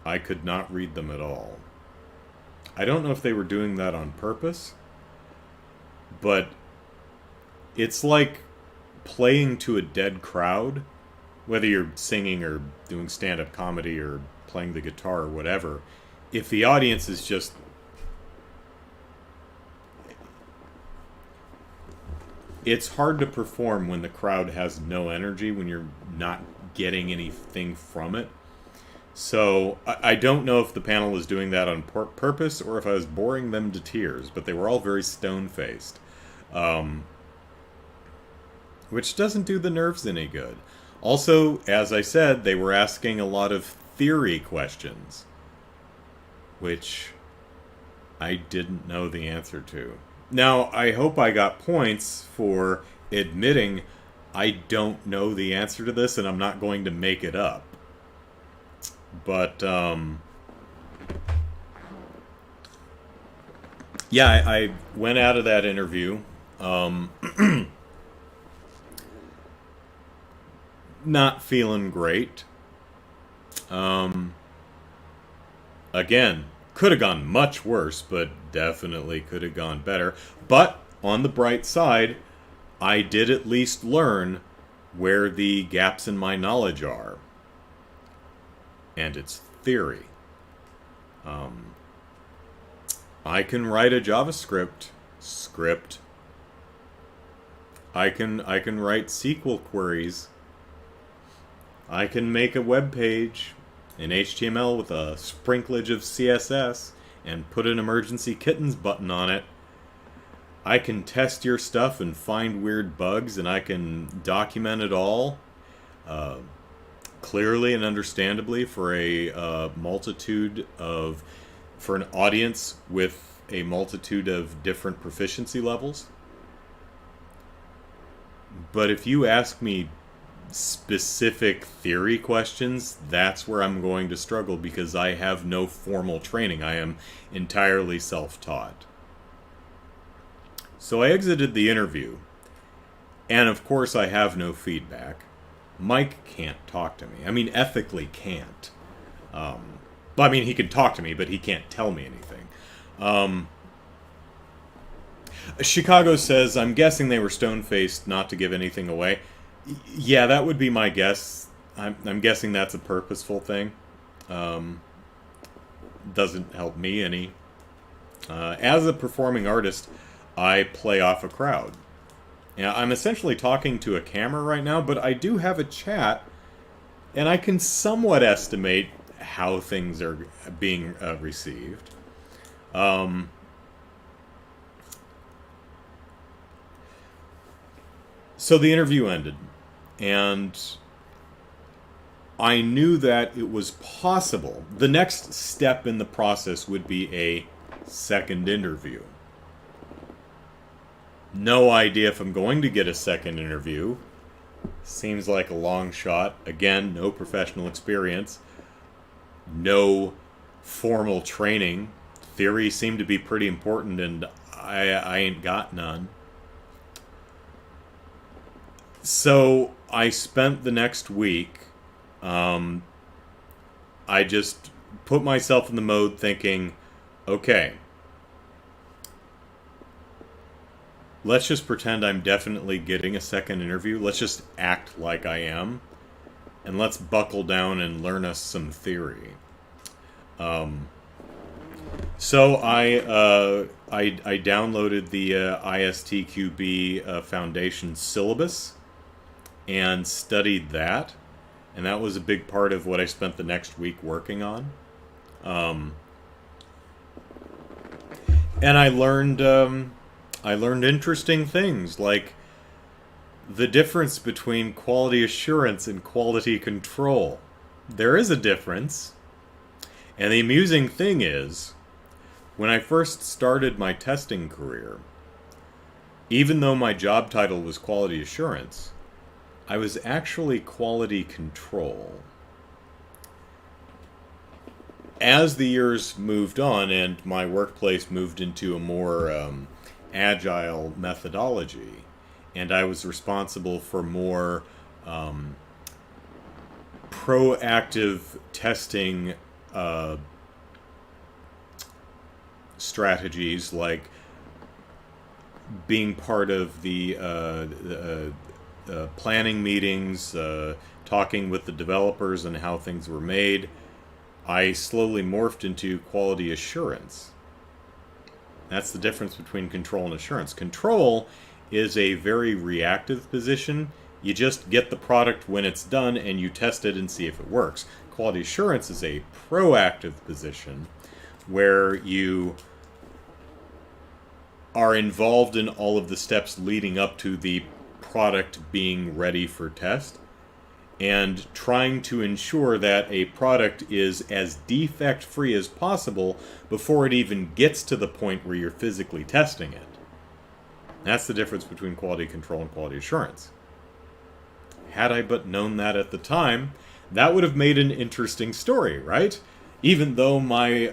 I could not read them at all. I don't know if they were doing that on purpose, but it's like playing to a dead crowd, whether you're singing or doing stand-up comedy or playing the guitar or whatever. If the audience is just... It's hard to perform when the crowd has no energy, when you're not getting anything from it. So I don't know if the panel was doing that on purpose or if I was boring them to tears, but they were all very stone-faced. Which doesn't do the nerves any good. Also, as I said, they were asking a lot of theory questions, which I didn't know the answer to. Now, I hope I got points for admitting I don't know the answer to this and I'm not going to make it up. But, yeah, I went out of that interview. Not feeling great. Again, could have gone much worse, but definitely could have gone better. But on the bright side, I did at least learn where the gaps in my knowledge are. And it's theory. I can write a JavaScript script. I can write SQL queries. I can make a web page in HTML with a sprinklage of CSS and put an emergency kittens button on it. I can test your stuff and find weird bugs, and I can document it all clearly and understandably for a for an audience with a multitude of different proficiency levels. But if you ask me specific theory questions, that's where I'm going to struggle because I have no formal training. I am entirely self-taught. So I exited the interview, and of course I have no feedback. Mike can't talk to me. I mean, ethically can't. I mean, he can talk to me, but he can't tell me anything. Chicago says, I'm guessing they were stone-faced not to give anything away. Yeah, that would be my guess. I'm guessing that's a purposeful thing. Doesn't help me any. As a performing artist, I play off a crowd. Now, I'm essentially talking to a camera right now, but I do have a chat, and I can somewhat estimate how things are being received. So the interview ended, and I knew that it was possible. The next step in the process would be a second interview. No idea if I'm going to get a second interview. Seems like a long shot. Again, no professional experience. No formal training. Theory seemed to be pretty important, and I ain't got none. So I spent the next week, I just put myself in the mode thinking, okay, let's just pretend I'm definitely getting a second interview. Let's just act like I am, and let's buckle down and learn us some theory. So I downloaded the ISTQB Foundation syllabus and studied that, and that was a big part of what I spent the next week working on. And I learned interesting things, like the difference between quality assurance and quality control. There is a difference. And the amusing thing is, when I first started my testing career, even though my job title was quality assurance, I was actually quality control. As the years moved on and my workplace moved into a more agile methodology, and I was responsible for more proactive testing strategies, like being part of the planning meetings, talking with the developers and how things were made, I slowly morphed into quality assurance. That's the difference between control and assurance. Control is a very reactive position. You just get the product when it's done and you test it and see if it works. Quality assurance is a proactive position where you are involved in all of the steps leading up to the product being ready for test, and trying to ensure that a product is as defect-free as possible before it even gets to the point where you're physically testing it. That's the difference between quality control and quality assurance. Had I but known that at the time, that would have made an interesting story, right? Even though my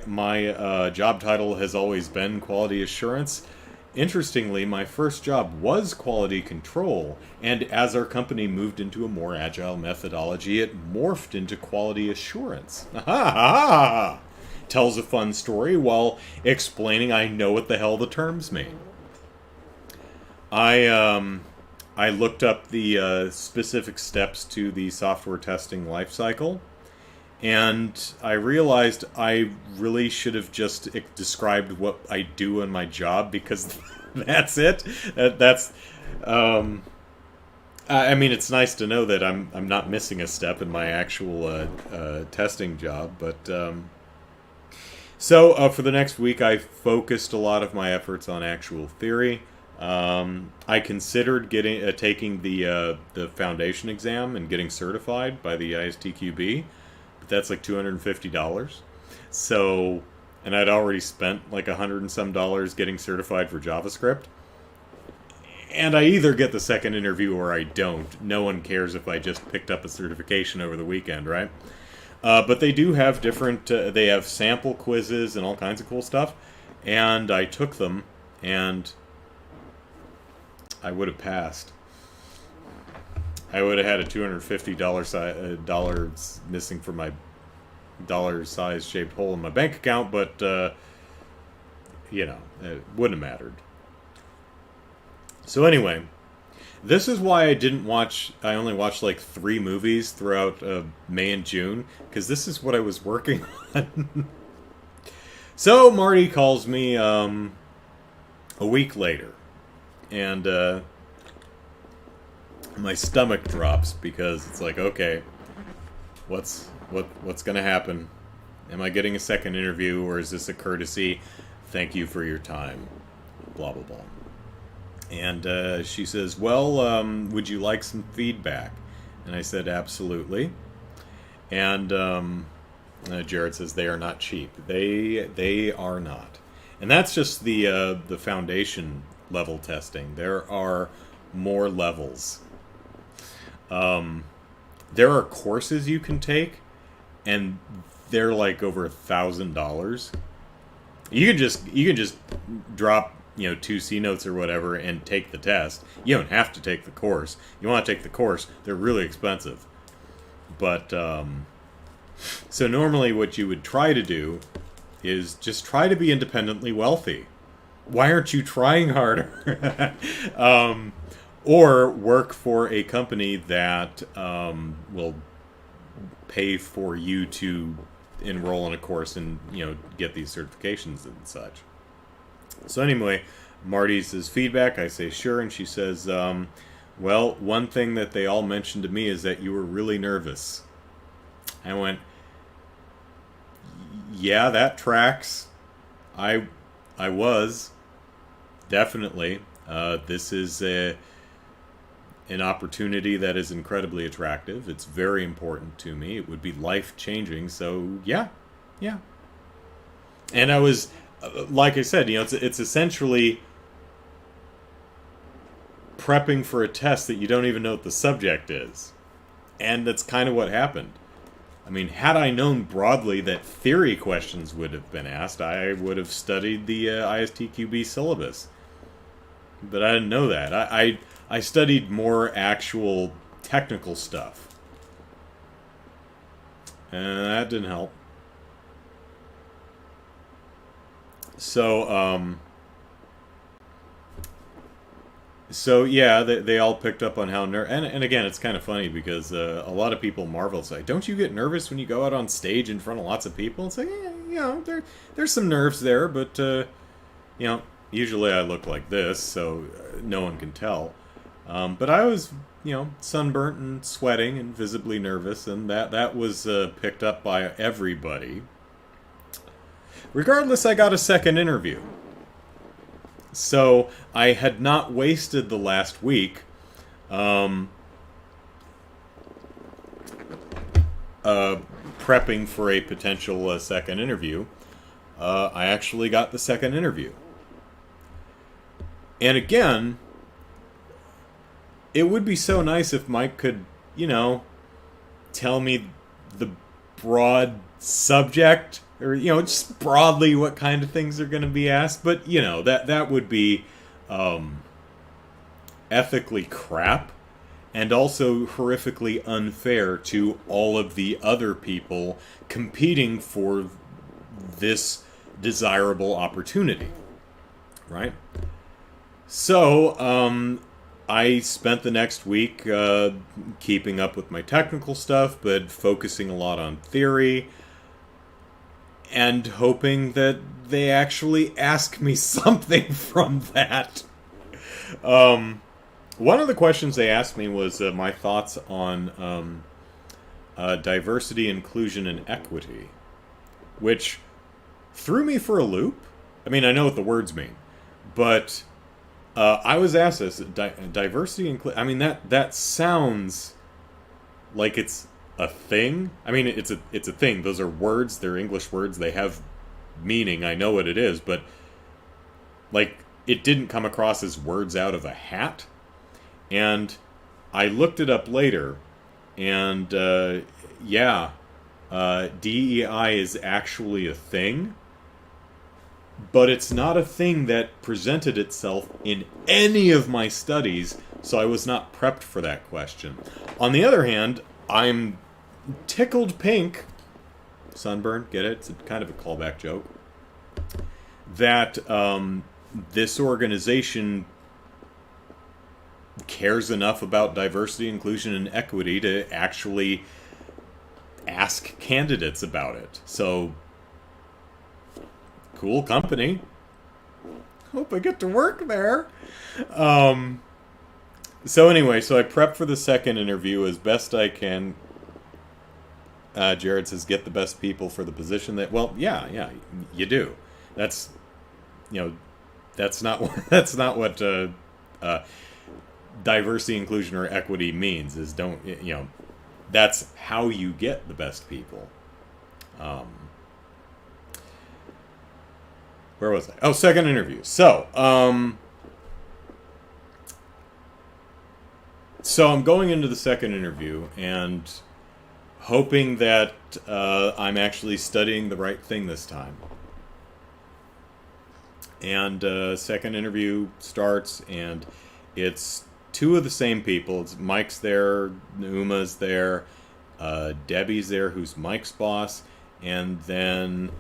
job title has always been quality assurance, interestingly, my first job was quality control, and as our company moved into a more agile methodology, it morphed into quality assurance. Tells a fun story while explaining I know what the hell the terms mean. I looked up the specific steps to the software testing lifecycle, and I realized I really should have just described what I do in my job, because that's it. I mean, it's nice to know that I'm not missing a step in my actual testing job. But so for the next week, I focused a lot of my efforts on actual theory. I considered taking the foundation exam and getting certified by the ISTQB. That's like $250. So, and I'd already spent like $100 and some getting certified for JavaScript. And I either get the second interview or I don't. No one cares if I just picked up a certification over the weekend, right? But they do have different, they have sample quizzes and all kinds of cool stuff. And I took them, and I would have passed. I would have had a $250 missing from my dollar-sized shaped hole in my bank account, but, you know, it wouldn't have mattered. So anyway, this is why I only watched like 3 movies throughout May and June, because this is what I was working on. So Marty calls me, a week later, and my stomach drops because it's like, okay, what's gonna happen? Am I getting a second interview, or is this a courtesy? Thank you for your time. Blah blah blah. And she says, well, would you like some feedback? And I said, absolutely. And Jared says, they are not cheap. They are not. And that's just the foundation level testing. There are more levels. There are courses you can take, and they're like over $1,000. You can just drop 2 C notes or whatever and take the test. You don't have to take the course. You want to take the course, they're really expensive. But so normally what you would try to do is just try to be independently wealthy. Why aren't you trying harder? Or work for a company that will pay for you to enroll in a course and get these certifications and such. So anyway, Marty says feedback. I say sure, and she says, well, one thing that they all mentioned to me is that you were really nervous. I went, yeah, that tracks. I was definitely. This is an opportunity that is incredibly attractive. It's very important to me. It would be life-changing. So yeah. And I was, like I said, it's essentially prepping for a test that you don't even know what the subject is. And that's kind of what happened. I mean, had I known broadly that theory questions would have been asked, I would have studied the ISTQB syllabus. But I didn't know that. I studied more actual technical stuff. And that didn't help. So yeah, they all picked up on how and again, it's kind of funny because a lot of people marvel, say, don't you get nervous when you go out on stage in front of lots of people? It's like, there's some nerves there, but usually I look like this, so no one can tell. But I was, sunburnt and sweating and visibly nervous, and that was picked up by everybody. Regardless, I got a second interview. So I had not wasted the last week prepping for a potential second interview. I actually got the second interview. And again, it would be so nice if Mike could, tell me the broad subject, or just broadly what kind of things are going to be asked. But that would be ethically crap, and also horrifically unfair to all of the other people competing for this desirable opportunity, right? So I spent the next week keeping up with my technical stuff, but focusing a lot on theory, and hoping that they actually ask me something from that. One of the questions they asked me was my thoughts on diversity, inclusion, and equity, which threw me for a loop. I mean, I know what the words mean, but I was asked this, diversity, inclusion. I mean, that sounds like it's a thing. I mean, it's a thing. Those are words. They're English words. They have meaning. I know what it is, but it didn't come across as words out of a hat. And I looked it up later, and DEI is actually a thing, but it's not a thing that presented itself in any of my studies, so I was not prepped for that question. On the other hand, I'm tickled pink, sunburn, get it? It's kind of a callback joke, that this organization cares enough about diversity, inclusion, and equity to actually ask candidates about it. So, cool company. Hope I get to work there. So anyway, so I prep for the second interview as best I can. Jared says, "Get the best people for the position." That well, yeah, you do. That's that's not that's not what diversity, inclusion, or equity means. Is don't that's how you get the best people. Where was I? Oh, second interview. So I'm going into the second interview and hoping that I'm actually studying the right thing this time. And second interview starts, and it's two of the same people. It's Mike's there, Uma's there, Debbie's there, who's Mike's boss, and then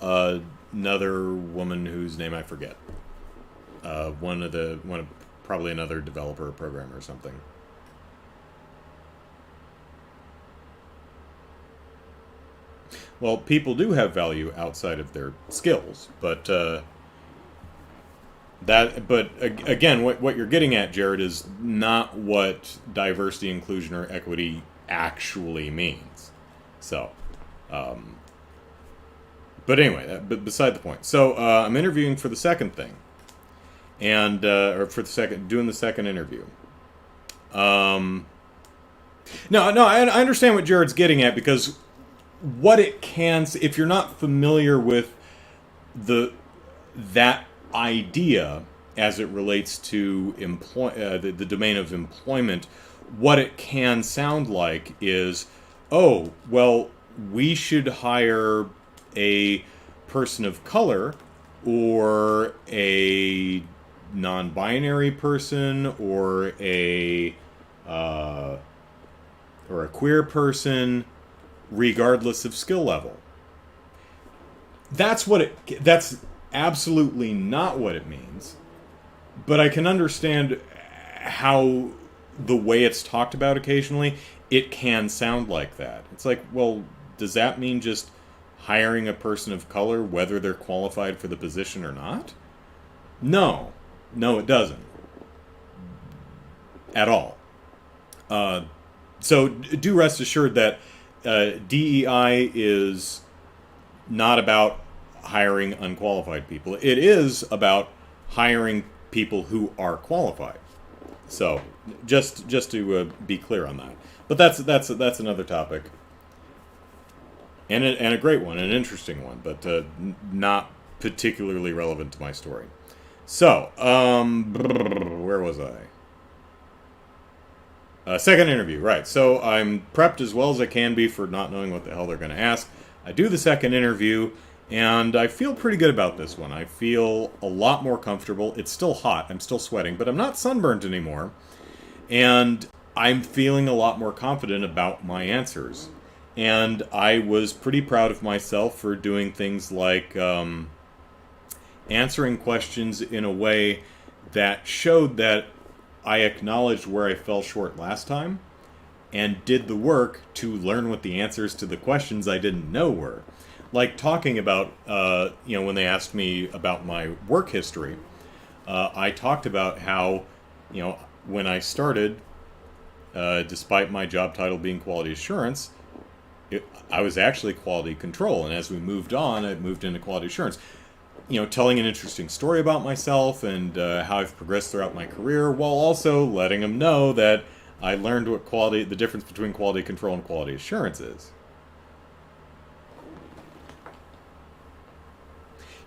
another woman whose name I forget. Probably another developer or programmer or something. Well, people do have value outside of their skills, but again, what you're getting at, Jared, is not what diversity, inclusion, or equity actually means. So, but anyway, but beside the point. So I'm interviewing for the second thing, and doing the second interview. No, I understand what Jared's getting at, because what it can, if you're not familiar with that idea as it relates to the domain of employment, what it can sound like is, oh, well, we should hire a person of color, or a non-binary person, or a queer person, regardless of skill level. That's absolutely not what it means. But I can understand how the way it's talked about occasionally, it can sound like that. It's like, well, does that mean just hiring a person of color, whether they're qualified for the position or not? No, it doesn't. At all. So do rest assured that DEI is not about hiring unqualified people. It is about hiring people who are qualified. So just to be clear on that. But that's another topic, and a great one, an interesting one, but not particularly relevant to my story. So where was I? Second interview, right. So I'm prepped as well as I can be for not knowing what the hell they're going to ask. I do the second interview, and I feel pretty good about this one. I feel a lot more comfortable. It's still hot. I'm still sweating, but I'm not sunburned anymore. And I'm feeling a lot more confident about my answers. And I was pretty proud of myself for doing things like answering questions in a way that showed that I acknowledged where I fell short last time, and did the work to learn what the answers to the questions I didn't know were. Like talking about, when they asked me about my work history, I talked about how, when I started, despite my job title being quality assurance, I was actually quality control. And as we moved on, I moved into quality assurance. Telling an interesting story about myself and how I've progressed throughout my career, while also letting them know that I learned what the difference between quality control and quality assurance is.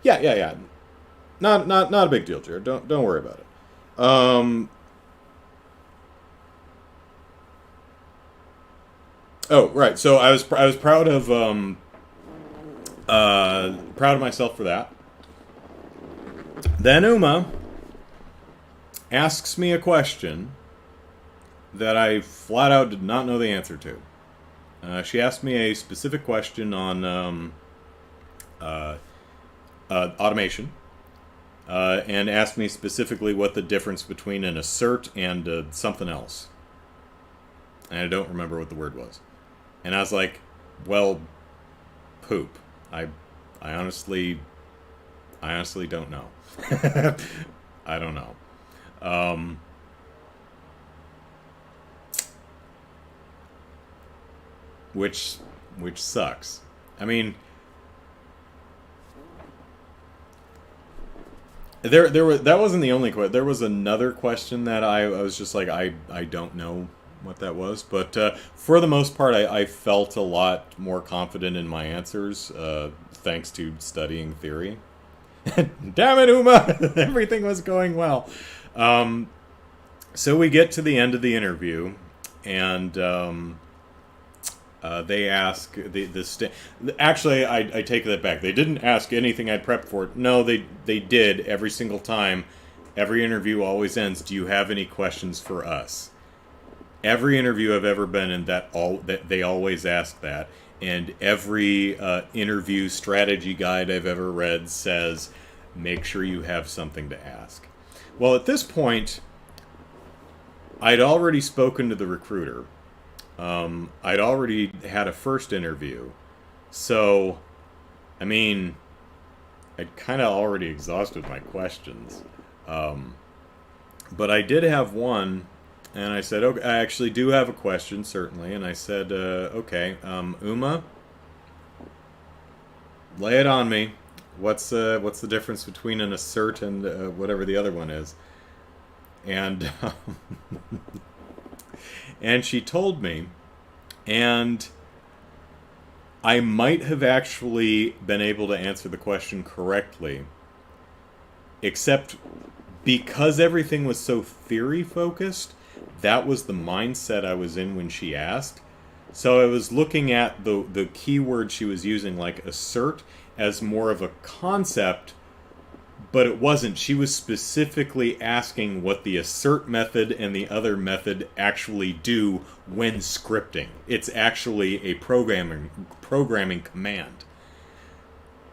Yeah. Not a big deal, Jared. Don't worry about it. Oh, right. So I was proud of myself for that. Then Uma asks me a question that I flat out did not know the answer to. She asked me a specific question on automation, and asked me specifically what the difference between an assert and something else. And I don't remember what the word was. And I was like, well, poop. I honestly, I honestly don't know. I don't know. Um, which which sucks. I mean, there was that wasn't the only question. There was another question that I was just like I don't know what that was, but for the most part, I felt a lot more confident in my answers thanks to studying theory. Damn it, Uma! Everything was going well. Um, so we get to the end of the interview, and they ask actually, I take that back. They didn't ask anything I'd prepped for. No, they did every single time. Every interview always ends. Do you have any questions for us? Every interview I've ever been in, that they always ask that, and every interview strategy guide I've ever read says, make sure you have something to ask. Well, at this point, I'd already spoken to the recruiter. I'd already had a first interview. So, I mean, I'd kind of already exhausted my questions. Um, but I did have one, and I said, okay, I actually do have a question, certainly. And I said, okay, Uma, lay it on me. What's the difference between an assert and whatever the other one is? And and she told me, and I might have actually been able to answer the question correctly, except because everything was so theory focused, that was the mindset I was in when she asked. So I was looking at the keyword she was using, like assert, as more of a concept, but it wasn't. She was specifically asking what the assert method and the other method actually do when scripting. It's actually a programming command.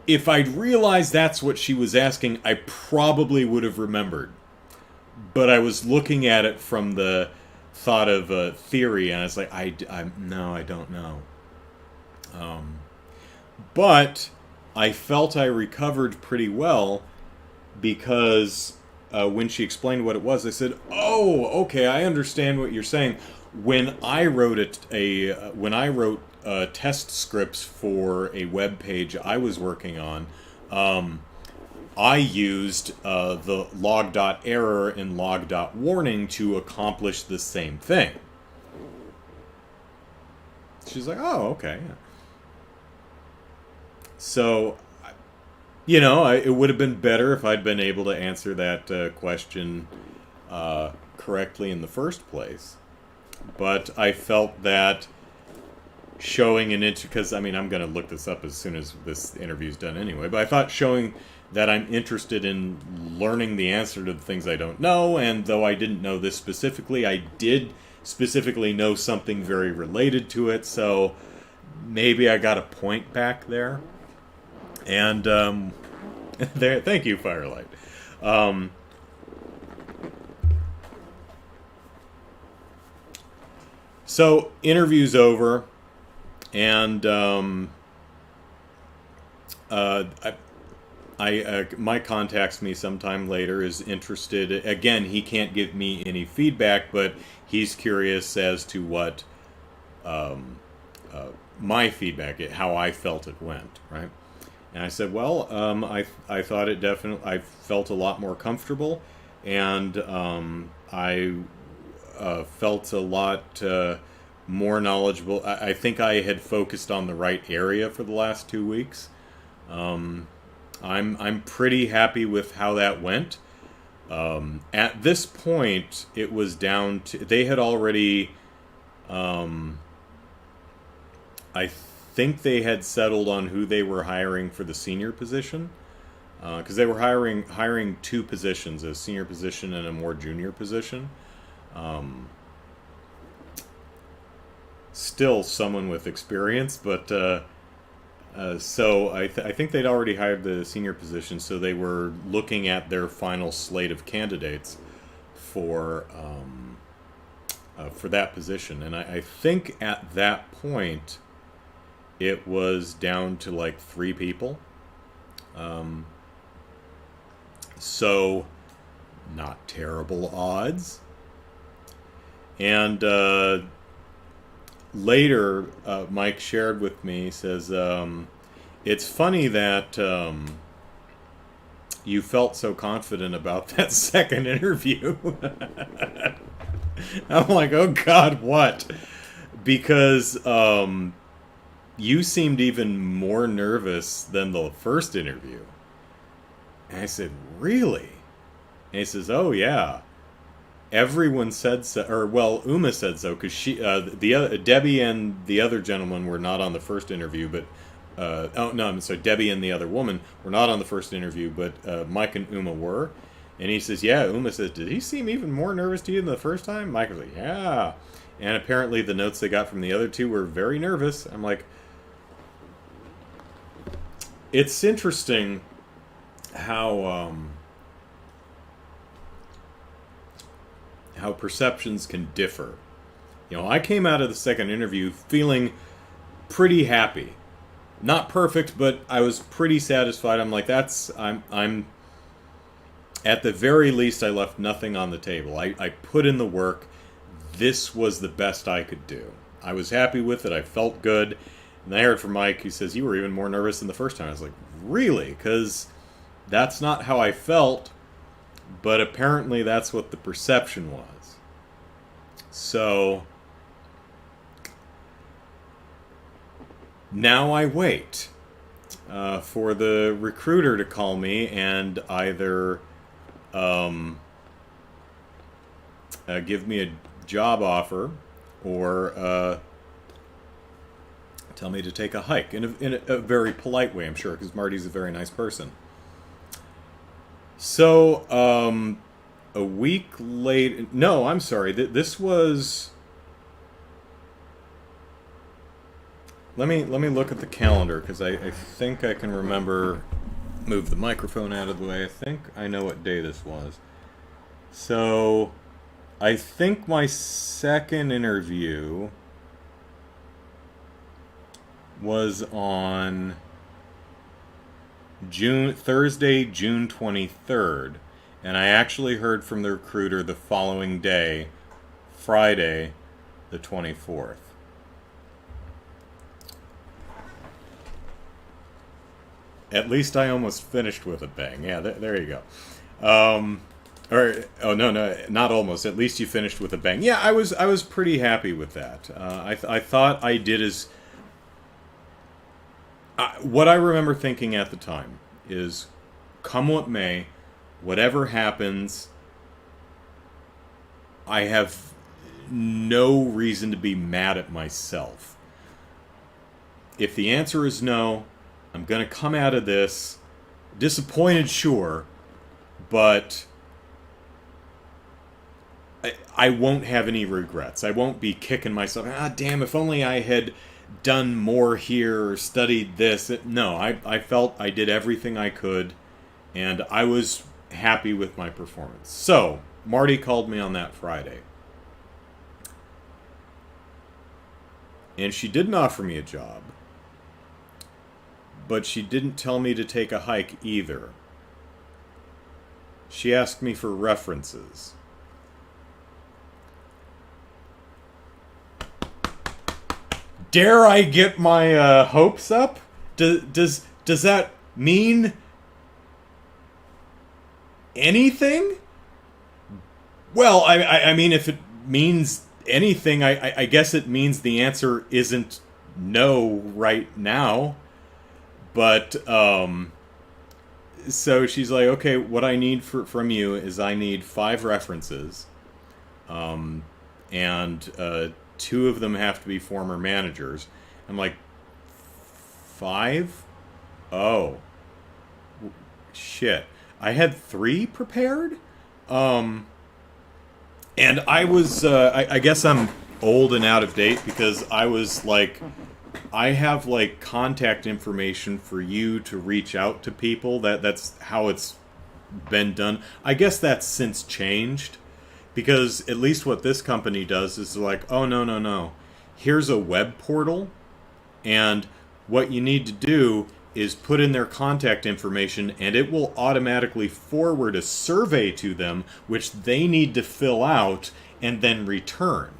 If I'd realized that's what she was asking, I probably would have remembered. But I was looking at it from the thought of theory, and I was like, no, I don't know. But I felt I recovered pretty well, because when she explained what it was, I said, "Oh, okay, I understand what you're saying." When I wrote test scripts for a web page I was working on, I used the log.error and log.warning to accomplish the same thing. She's like, "Oh, okay." So, it would have been better if I'd been able to answer that question correctly in the first place. But I felt that showing because, I'm going to look this up as soon as this interview's done anyway, but I thought showing that I'm interested in learning the answer to the things I don't know, and though I didn't know this specifically, I did specifically know something very related to it, so maybe I got a point back there. And there, thank you, Firelight. So interview's over, and Mike contacts me sometime later. Is interested again. He can't give me any feedback, but he's curious as to what my feedback, how I felt it went, right? And I said, well, I thought it definitely, I felt a lot more comfortable, and I felt a lot more knowledgeable. I think I had focused on the right area for the last 2 weeks. I'm pretty happy with how that went. At this point, it was down to, they had already, I think they had settled on who they were hiring for the senior position, because they were hiring two positions, a senior position and a more junior position. Still someone with experience, but so I think they'd already hired the senior position, so they were looking at their final slate of candidates for that position, and I think at that point it was down to like 3 people. So, not terrible odds. And later, Mike shared with me, he says, it's funny that you felt so confident about that second interview. I'm like, oh God, what? Because you seemed even more nervous than the first interview. And I said, really? And he says, oh yeah. Everyone said so, or well, Uma said so, because Debbie and the other gentleman were not on the first interview, but oh no, I'm sorry, Debbie and the other woman were not on the first interview, but Mike and Uma were. And he says, yeah. Uma says, did he seem even more nervous to you than the first time? Mike was like, yeah. And apparently the notes they got from the other two were very nervous. I'm like, it's interesting how perceptions can differ. You know, I came out of the second interview feeling pretty happy. Not perfect, but I was pretty satisfied. I'm like, I'm at the very least, I left nothing on the table. I put in the work. This was the best I could do. I was happy with it. I felt good. And I heard from Mike, he says, you were even more nervous than the first time. I was like, really? Because that's not how I felt, but apparently that's what the perception was. So now I wait for the recruiter to call me and either give me a job offer or tell me to take a hike in a very polite way, I'm sure, because Marty's a very nice person. So, a week late... No, I'm sorry. This was... Let me look at the calendar, because I think I can remember... Move the microphone out of the way. I think I know what day this was. So, I think my second interview was on Thursday, June 23rd, and I actually heard from the recruiter the following day, Friday, the 24th. At least I almost finished with a bang. Yeah, there you go. No, not almost. At least you finished with a bang. Yeah, I was pretty happy with that. I thought I did as... what I remember thinking at the time is, come what may, whatever happens, I have no reason to be mad at myself. If the answer is no, I'm going to come out of this disappointed, sure, but I won't have any regrets. I won't be kicking myself, damn, if only I had done more here or studied this. No, I felt I did everything I could, and I was happy with my performance. So, Marty called me on that Friday. And she didn't offer me a job, but she didn't tell me to take a hike either. She asked me for references. Dare I get my hopes up? Does that mean anything? Well, I mean, if it means anything, I guess it means the answer isn't no right now. But, so she's like, okay, what I need from you is I need 5 references. And 2 of them have to be former managers. I'm like, 5? Oh. Shit. I had 3 prepared? And I was, I guess I'm old and out of date because I was like, I have like contact information for you to reach out to people. That's how it's been done. I guess that's since changed. Because at least what this company does is like, oh, no. Here's a web portal, and what you need to do is put in their contact information, and it will automatically forward a survey to them, which they need to fill out and then return.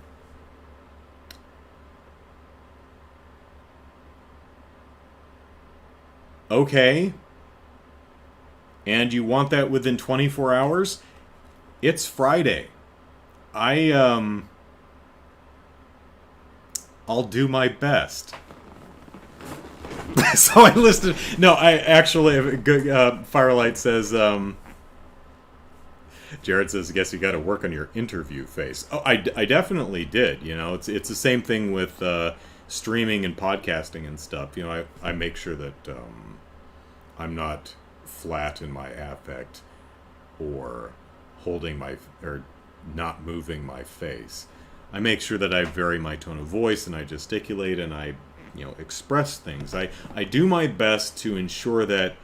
Okay. And you want that within 24 hours? It's Friday. I'll do my best. So I listed. No, I actually. Firelight says. Jared says, "I guess you got to work on your interview face." Oh, I definitely did. You know, it's the same thing with streaming and podcasting and stuff. You know, I make sure that I'm not flat in my affect or or not moving my face. I make sure that I vary my tone of voice and I gesticulate and I express things. I do my best to ensure that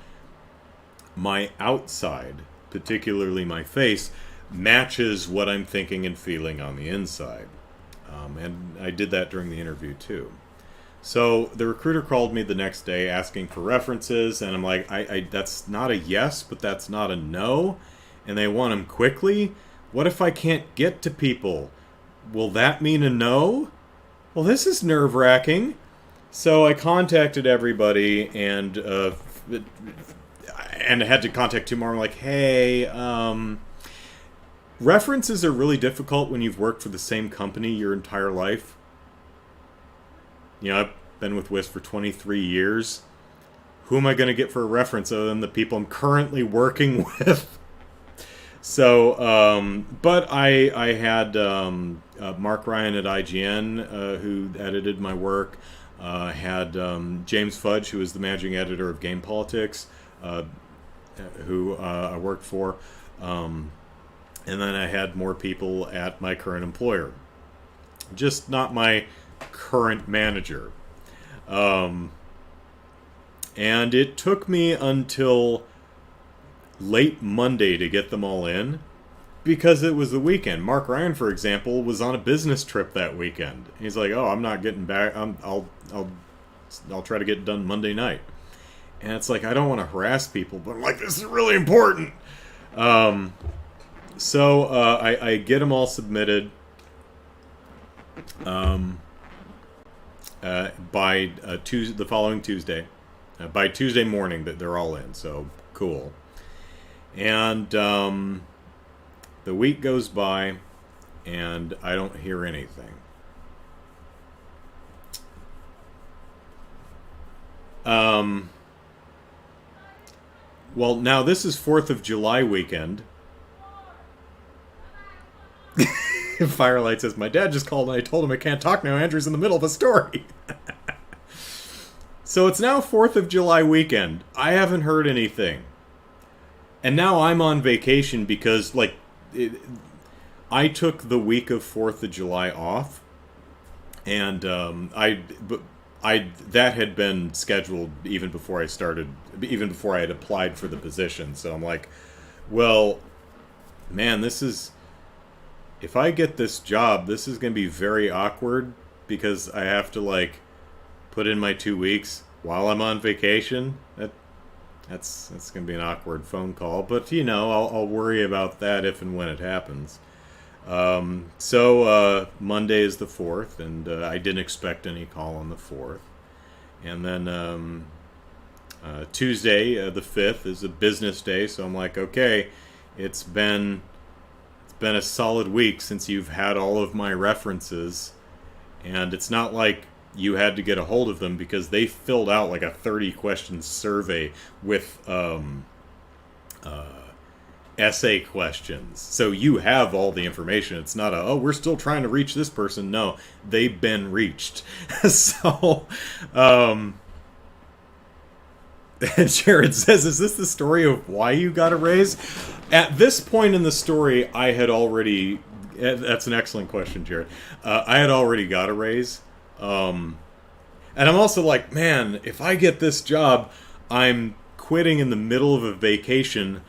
my outside, particularly my face, matches what I'm thinking and feeling on the inside. And I did that during the interview too. So the recruiter called me the next day asking for references, and I'm like, I that's not a yes, but that's not a no, and they want them quickly. What if I can't get to people? Will that mean a no? Well, this is nerve-wracking. So I contacted everybody and had to contact two more. I'm like, hey, references are really difficult when you've worked for the same company your entire life. I've been with WISP for 23 years. Who am I going to get for a reference other than the people I'm currently working with? So, but I had Mark Ryan at IGN, who edited my work. Had James Fudge, who is the managing editor of Game Politics, who I worked for. And then I had more people at my current employer. Just not my current manager. And it took me until late Monday to get them all in because it was the weekend. Mark Ryan, for example, was on a business trip that weekend. He's like, "Oh, I'm not getting back. I'll try to get it done Monday night." And it's like, I don't want to harass people, but I'm like, this is really important. So I get them all submitted by the following Tuesday. By Tuesday morning, that they're all in. So cool. And the week goes by, and I don't hear anything. Well, now this is 4th of July weekend. Firelight says, my dad just called and I told him I can't talk now. Andrew's in the middle of a story. So it's now 4th of July weekend. I haven't heard anything. And now I'm on vacation because, I took the week of 4th of July off. And that had been scheduled even before I had applied for the position. So I'm like, well, man, if I get this job, this is going to be very awkward because I have to put in my 2 weeks while I'm on vacation. That's going to be an awkward phone call, but I'll worry about that if and when it happens. So Monday is the 4th, and I didn't expect any call on the 4th. And then Tuesday, the 5th, is a business day, so I'm like, okay, it's been a solid week since you've had all of my references, and it's not like you had to get a hold of them because they filled out a 30-question survey with essay questions. So you have all the information. It's not we're still trying to reach this person. No, they've been reached. So, Jared says, is this the story of why you got a raise? At this point in the story, I had already... That's an excellent question, Jared. I had already got a raise. And I'm also like, man, if I get this job, I'm quitting in the middle of a vacation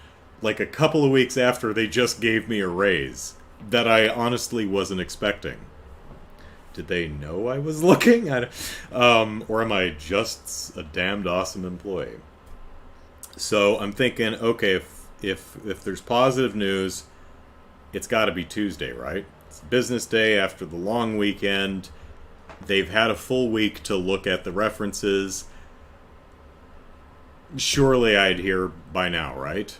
a couple of weeks after they just gave me a raise that I honestly wasn't expecting. did they know I was looking? Or am I just a damned awesome employee? So I'm thinking, okay, if there's positive news, it's got to be Tuesday, right? It's business day after the long weekend. They've had a full week to look at the references. Surely I'd hear by now, right?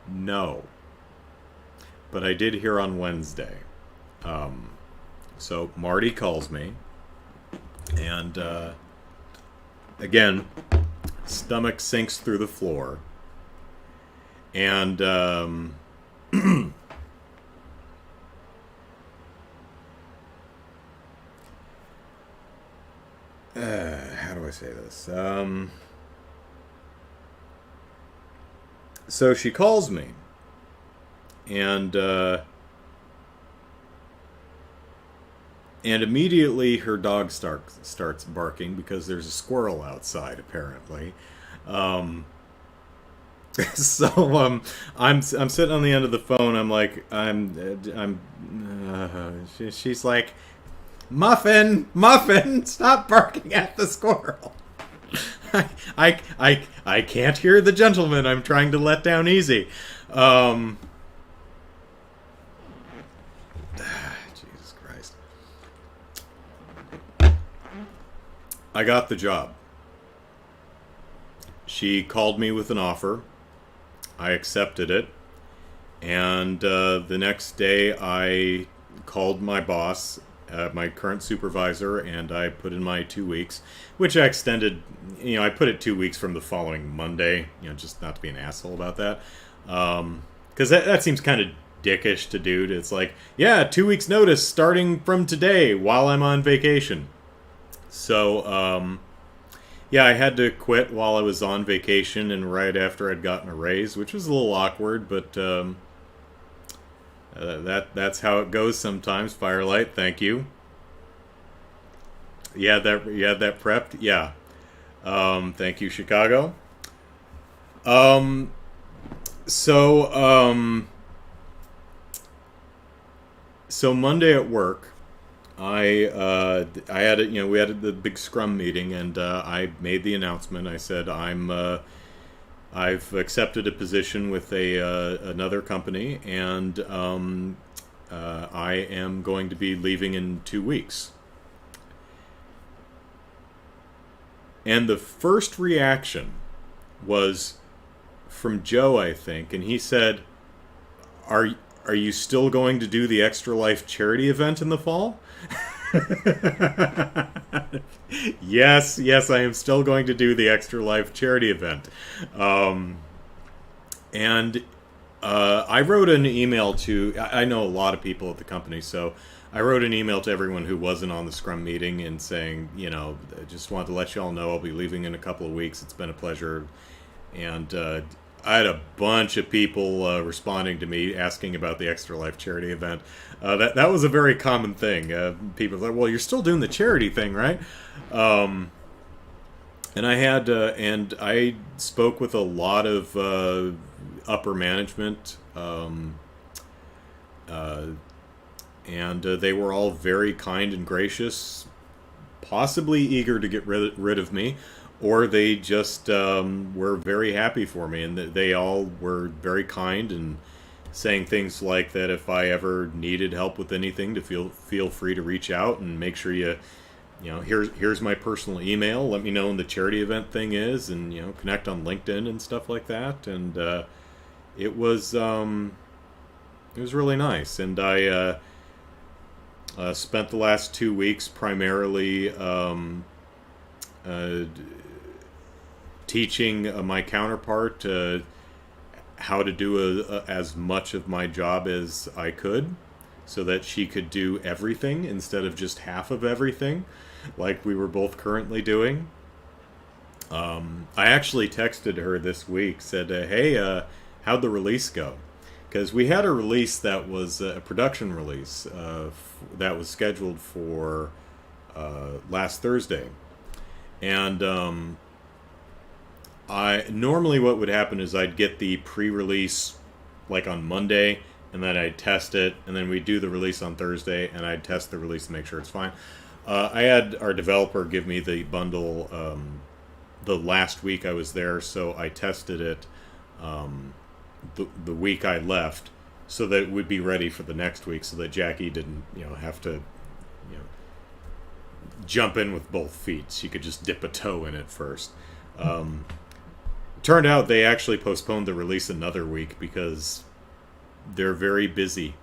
No. But I did hear on Wednesday. So Marty calls me. And, again, stomach sinks through the floor. And, how do I say this? So she calls me, and immediately her dog starts barking because there's a squirrel outside, apparently. I'm sitting on the end of the phone. I'm like, she's like, Muffin, stop barking at the squirrel. I can't hear the gentleman I'm trying to let down easy. Jesus Christ. I got the job. She called me with an offer. I accepted it. And the next day I called my boss, my current supervisor, and I put in my 2 weeks, which I extended. I put it 2 weeks from the following Monday, just not to be an asshole about that. Because that seems kind of dickish to do. It's like, yeah, 2 weeks notice starting from today while I'm on vacation. So, yeah, I had to quit while I was on vacation and right after I'd gotten a raise, which was a little awkward, but that's how it goes sometimes. Firelight, thank you. You had that prepped? Yeah. Thank you, Chicago. So Monday at work, I had we had the big Scrum meeting, and I made the announcement. I said I've accepted a position with another company, and I am going to be leaving in 2 weeks. And the first reaction was from Joe, I think, and he said, Are you still going to do the Extra Life charity event in the fall?" Yes, I am still going to do the Extra Life charity event. And I wrote an email to, I know a lot of people at the company, so I wrote an email to everyone who wasn't on the Scrum meeting and saying, I just wanted to let you all know I'll be leaving in a couple of weeks. It's been a pleasure. And I had a bunch of people responding to me asking about the Extra Life charity event. That was a very common thing. People were like, well, you're still doing the charity thing, right? And I spoke with a lot of upper management, and they were all very kind and gracious, possibly eager to get rid of me, or they just were very happy for me, and they all were very kind and saying things like that if I ever needed help with anything, to feel free to reach out, and make sure here's my personal email. Let me know when the charity event thing is, and connect on LinkedIn and stuff like that. And it was really nice. And I spent the last 2 weeks primarily teaching my counterpart how to do as much of my job as I could, so that she could do everything instead of just half of everything, like we were both currently doing. I actually texted her this week, said, hey, how'd the release go? Because we had a release that was a production release that was scheduled for last Thursday. And normally what would happen is I'd get the pre-release like on Monday, and then I'd test it, and then we'd do the release on Thursday, and I'd test the release to make sure it's fine. I had our developer give me the bundle the last week I was there, so I tested it the week I left, so that it would be ready for the next week, so that Jackie didn't have to jump in with both feet. She could just dip a toe in it first. Turned out they actually postponed the release another week because they're very busy.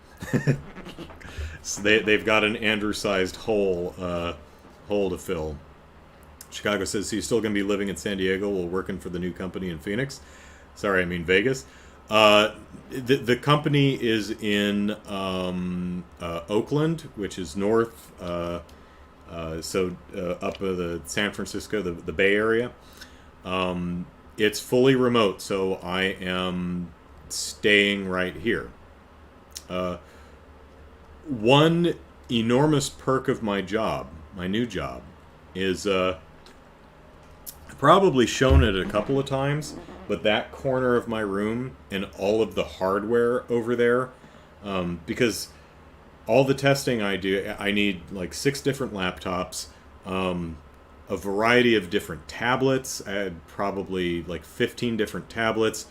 So they've got an Andrew-sized hole to fill. Chicago says, so you're still going to be living in San Diego while working for the new company in Phoenix? Sorry, I mean Vegas. The company is in Oakland, which is north, up of the San Francisco, the Bay Area. It's fully remote, so I am staying right here. One enormous perk of my job, my new job, is I've probably shown it a couple of times, but that corner of my room and all of the hardware over there, because all the testing I do, I need like 6 different laptops, a variety of different tablets. I had probably like 15 different tablets,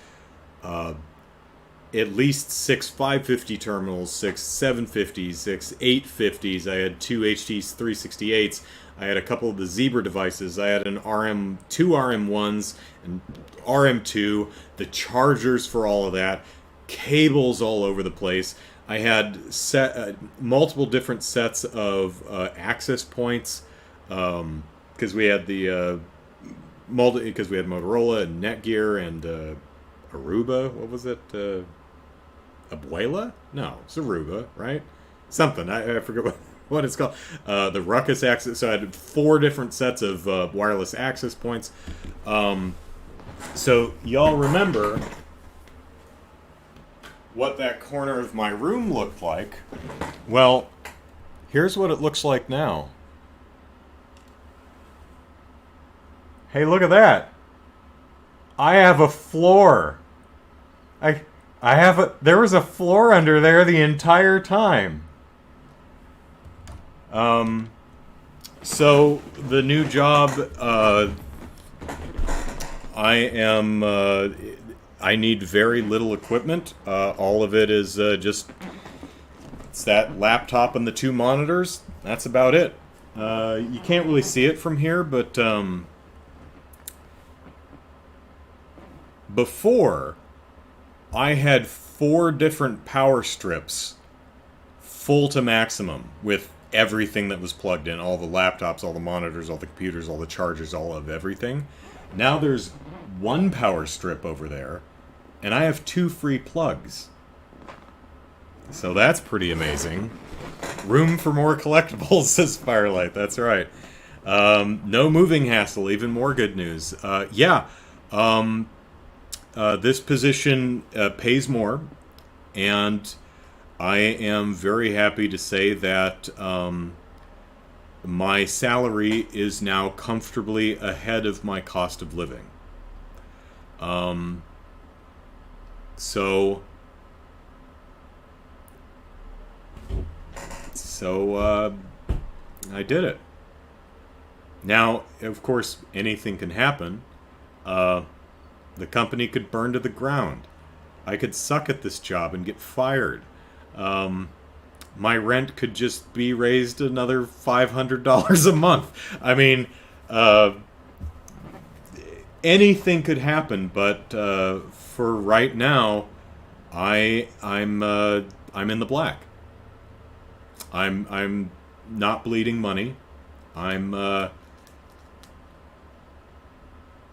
at least 6 550 terminals, 6 750s, 6 850s. I had 2 HT 368s. I had a couple of the Zebra devices. I had two RM1s and RM2, the chargers for all of that, cables all over the place. I had multiple different sets of access points, because we had because we had Motorola and Netgear and Aruba. What was it? Abuela? No, it's Aruba, right? Something. I forget what it's called. The Ruckus access. So I had 4 different sets of wireless access points. So y'all remember what that corner of my room looked like? Well, here's what it looks like now. Hey, look at that. I have a floor. There was a floor under there the entire time. So the new job, I need very little equipment. All of it is it's that laptop and the 2 monitors. That's about it. You can't really see it from here, but before, I had 4 different power strips, full to maximum, with everything that was plugged in. All the laptops, all the monitors, all the computers, all the chargers, all of everything. Now there's 1 power strip over there, and I have 2 free plugs. So that's pretty amazing. Room for more collectibles, says Firelight. That's right. No moving hassle, even more good news. This position pays more, and I am very happy to say that my salary is now comfortably ahead of my cost of living. So I did it. Now, of course, anything can happen. The company could burn to the ground. I could suck at this job and get fired. My rent could just be raised another $500 a month. I mean, anything could happen, but for right now, I'm in the black. I'm not bleeding money.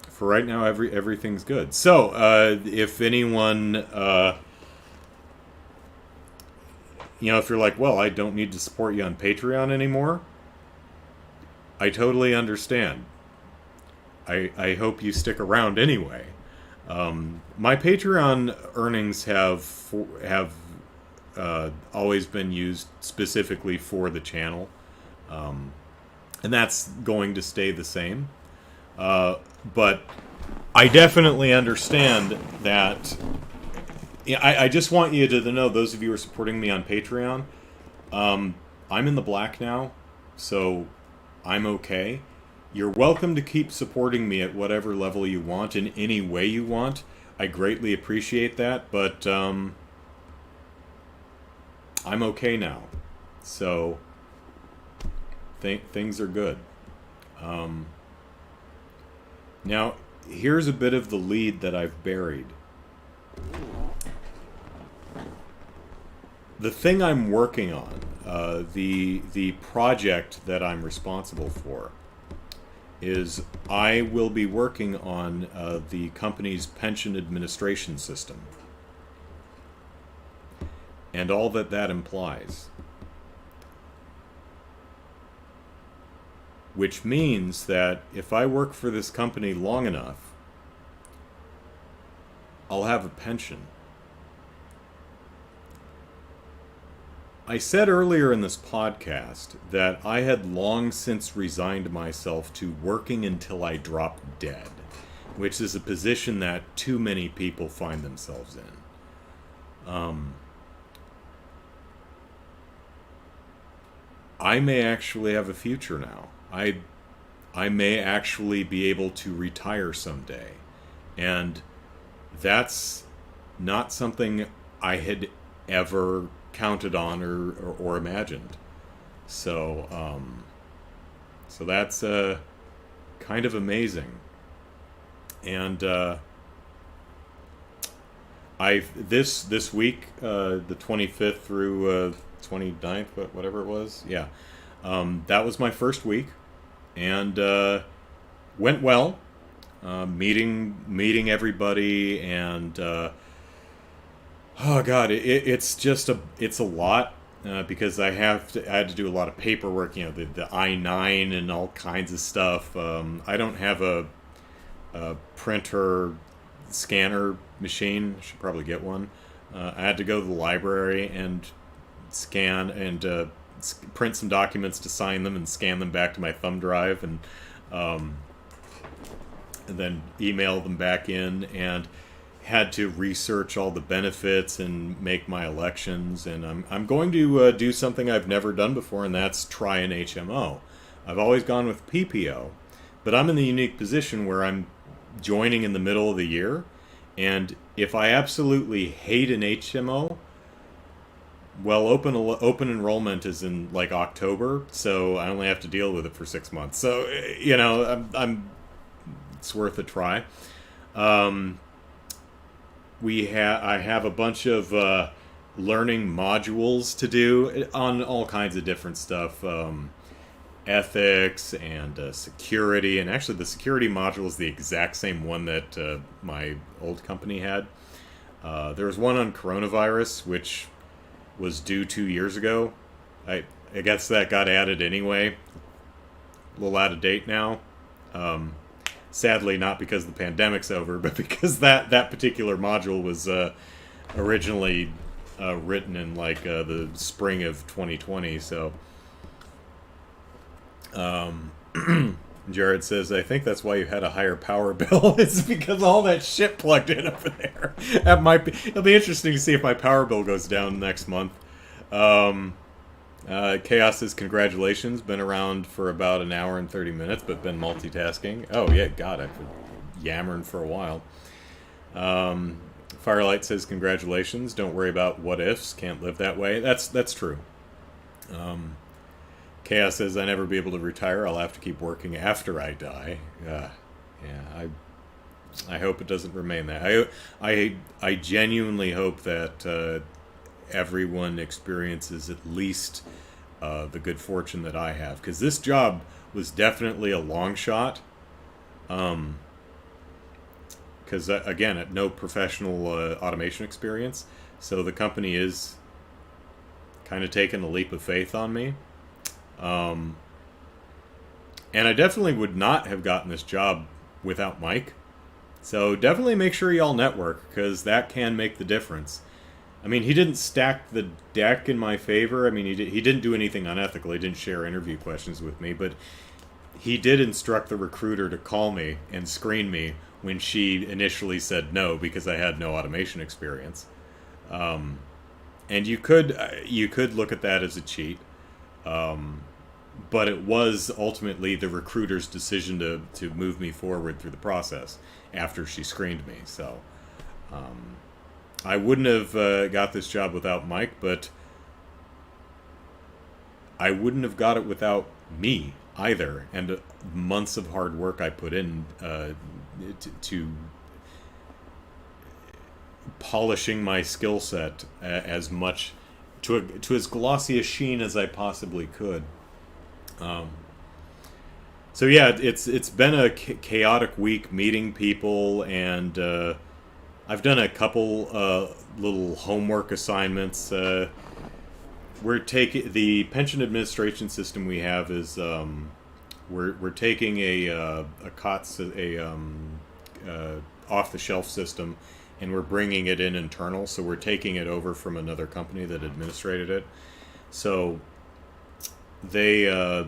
For right now, everything's good. So, if anyone, if you're like, well, I don't need to support you on Patreon anymore, I totally understand. I hope you stick around anyway. My Patreon earnings have always been used specifically for the channel, and that's going to stay the same. But I definitely understand that Yeah, I just want you to know, those of you who are supporting me on Patreon, I'm in the black now, so I'm okay. You're welcome to keep supporting me at whatever level you want, in any way you want. I greatly appreciate that, but I'm okay now. So, things are good. Now, here's a bit of the lead that I've buried. The thing I'm working on, the project that I'm responsible for, is I will be working on the company's pension administration system. And all that that implies. Which means that if I work for this company long enough, I'll have a pension. I said earlier in this podcast that I had long since resigned myself to working until I dropped dead, which is a position that too many people find themselves in. I may actually have a future now. I may actually be able to retire someday. And that's not something I had ever counted on or imagined. So that's kind of amazing. And this week, the 25th through 29th, whatever it was, yeah, that was my first week, and went well. Meeting everybody, and oh god, it's a lot, because I had to do a lot of paperwork, the I-9 and all kinds of stuff. I don't have a printer scanner machine. I should probably get one. I had to go to the library and scan and print some documents to sign them and scan them back to my thumb drive, and then email them back in, and had to research all the benefits and make my elections. And I'm going to do something I've never done before, and that's try an HMO. I've always gone with PPO, but I'm in the unique position where I'm joining in the middle of the year, and if I absolutely hate an HMO, well, open enrollment is in like October, so I only have to deal with it for 6 months. So it's worth a try. I have a bunch of learning modules to do on all kinds of different stuff, ethics and security. And actually, the security module is the exact same one that my old company had. There was one on coronavirus, which was due 2 years ago. I guess that got added anyway. A little out of date now. Sadly, not because the pandemic's over, but because that particular module was originally written in like the spring of 2020. So, Jared says, I think that's why you had a higher power bill. It's because all that shit plugged in over there. It'll be interesting to see if my power bill goes down next month. Chaos says, congratulations. Been around for about an hour and 30 minutes, but been multitasking. Oh, yeah, God, I've been yammering for a while. Firelight says, congratulations. Don't worry about what ifs. Can't live that way. That's true. Chaos says, I never be able to retire. I'll have to keep working after I die. I hope it doesn't remain that. I genuinely hope that everyone experiences at least the good fortune that I have, because this job was definitely a long shot. Because again, no professional automation experience, so the company is kind of taking a leap of faith on me. And I definitely would not have gotten this job without Mike. So definitely make sure y'all network, because that can make the difference. I mean, he didn't stack the deck in my favor. I mean, he didn't do anything unethical. He didn't share interview questions with me, but he did instruct the recruiter to call me and screen me when she initially said no because I had no automation experience. And you could look at that as a cheat, but it was ultimately the recruiter's decision to move me forward through the process after she screened me. So I wouldn't have got this job without Mike, but I wouldn't have got it without me either, and months of hard work I put in to polishing my skill set as much to as glossy a sheen as I possibly could. So yeah, it's been a chaotic week meeting people, and I've done a couple little homework assignments. We're taking the pension administration system we have is we're taking a COTS off the shelf system, and we're bringing it in internal. So we're taking it over from another company that administrated it. So they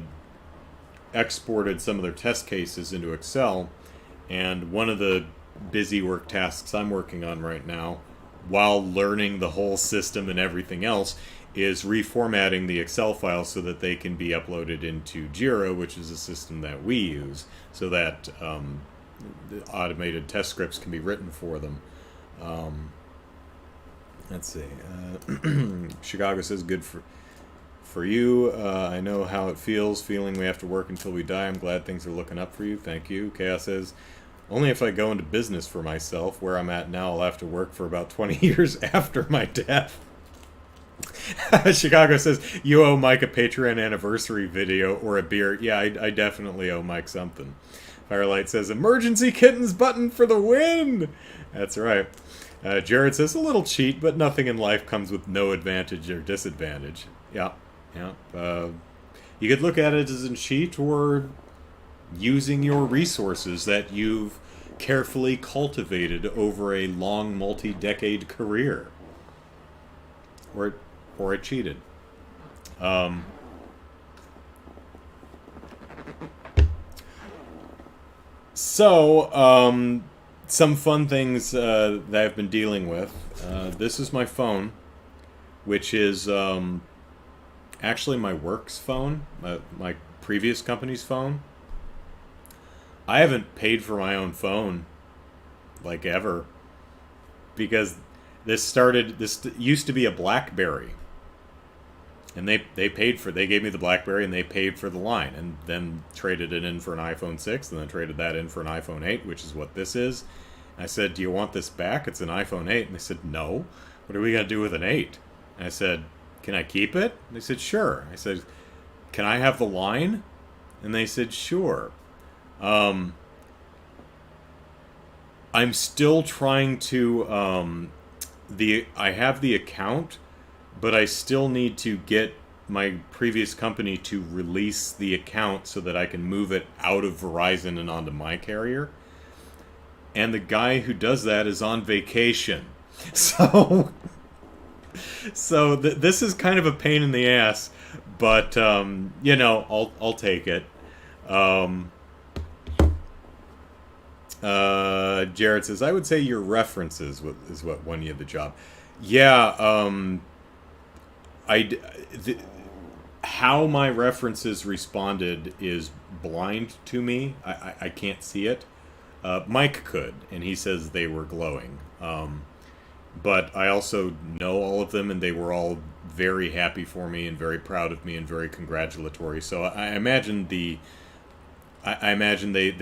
exported some of their test cases into Excel, and one of the busy work tasks I'm working on right now, while learning the whole system and everything else, is reformatting the Excel files so that they can be uploaded into Jira, which is a system that we use, so that the automated test scripts can be written for them. Let's see. Chicago says, good for you. I know how it feels, feeling we have to work until we die. I'm glad things are looking up for you. Thank you. Chaos says, only if I go into business for myself. Where I'm at now, I'll have to work for about 20 years after my death. Chicago says, you owe Mike a Patreon anniversary video or a beer. Yeah, I definitely owe Mike something. Firelight says, emergency kittens button for the win. That's right. Jared says, a little cheat, but nothing in life comes with no advantage or disadvantage. Yeah. You could look at it as a cheat, or using your resources that you've carefully cultivated over a long multi-decade career. Or it cheated. So, some fun things that I've been dealing with. This is my phone, which is actually my work's phone, my previous company's phone. I haven't paid for my own phone, like, ever, because this used to be a BlackBerry, and they gave me the BlackBerry, and they paid for the line, and then traded it in for an iPhone 6, and then traded that in for an iPhone 8, which is what this is. And I said, do you want this back? It's an iPhone 8. And they said, no. What are we going to do with an 8? And I said, can I keep it? And they said, sure. I said, can I have the line? And they said, sure. I'm still trying to I have the account, but I still need to get my previous company to release the account so that I can move it out of Verizon and onto my carrier. And the guy who does that is on vacation. So this is kind of a pain in the ass, but I'll take it. Jared says, I would say your references is what won you the job. Yeah, how my references responded is blind to me. I can't see it. Mike could, and he says they were glowing. But I also know all of them, and they were all very happy for me and very proud of me and very congratulatory. So I imagine they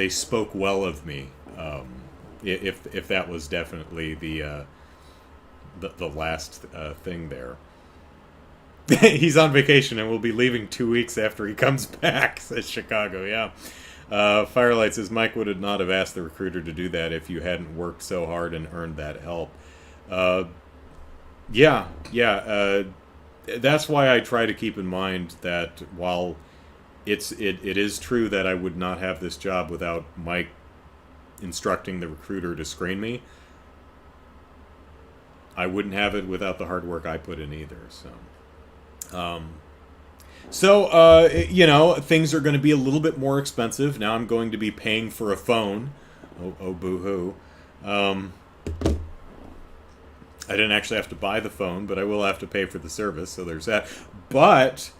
spoke well of me. If that was definitely the last thing there. He's on vacation and will be leaving 2 weeks after he comes back, says Chicago. Yeah. Firelight says, Mike would not have asked the recruiter to do that if you hadn't worked so hard and earned that help. That's why I try to keep in mind that while it is true that I would not have this job without Mike instructing the recruiter to screen me, I wouldn't have it without the hard work I put in either. So things are going to be a little bit more expensive. Now I'm going to be paying for a phone. Oh boo-hoo. I didn't actually have to buy the phone, but I will have to pay for the service, so there's that. But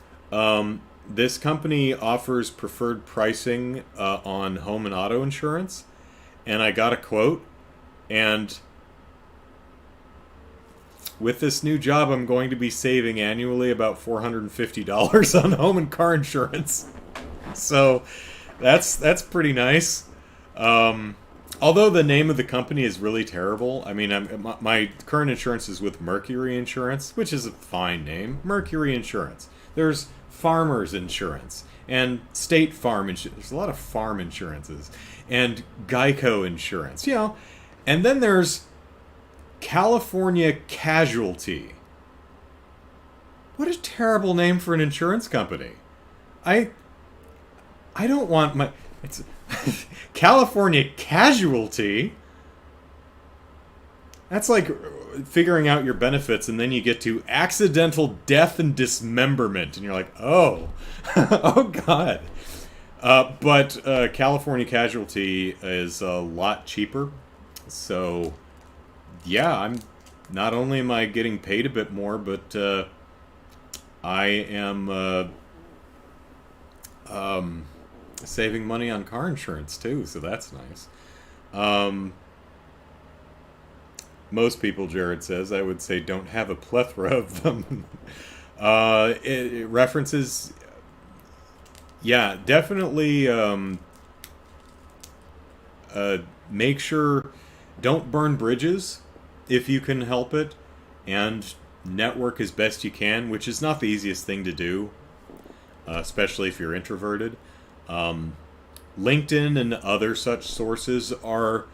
this company offers preferred pricing on home and auto insurance, and I got a quote, and with this new job, I'm going to be saving annually about $450 on home and car insurance. So that's pretty nice. Although the name of the company is really terrible. I mean, my current insurance is with Mercury Insurance, which is a fine name. Mercury Insurance. There's Farmers Insurance and State Farm Insurance. There's a lot of farm insurances. And Geico Insurance. You know. And then there's California Casualty. What a terrible name for an insurance company. I don't want my... It's California Casualty? That's like figuring out your benefits and then you get to accidental death and dismemberment and you're like, oh, oh god. But California Casualty is a lot cheaper. So, yeah, I'm not only am I getting paid a bit more, but I am saving money on car insurance too, so that's nice. Most people, Jared says, I would say don't have a plethora of them. It references, yeah, definitely make sure don't burn bridges if you can help it, and network as best you can, which is not the easiest thing to do, especially if you're introverted. LinkedIn and other such sources are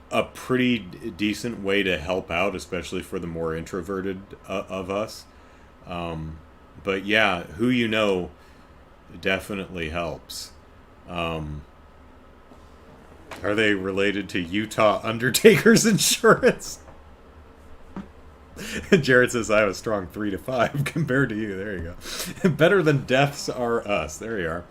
a pretty decent way to help out, especially for the more introverted of us. But yeah, who you know definitely helps. Are they related to Utah Undertakers Insurance? Jared says I have a strong 3 to 5 compared to you. There you go. Better than deaths are us. There you are.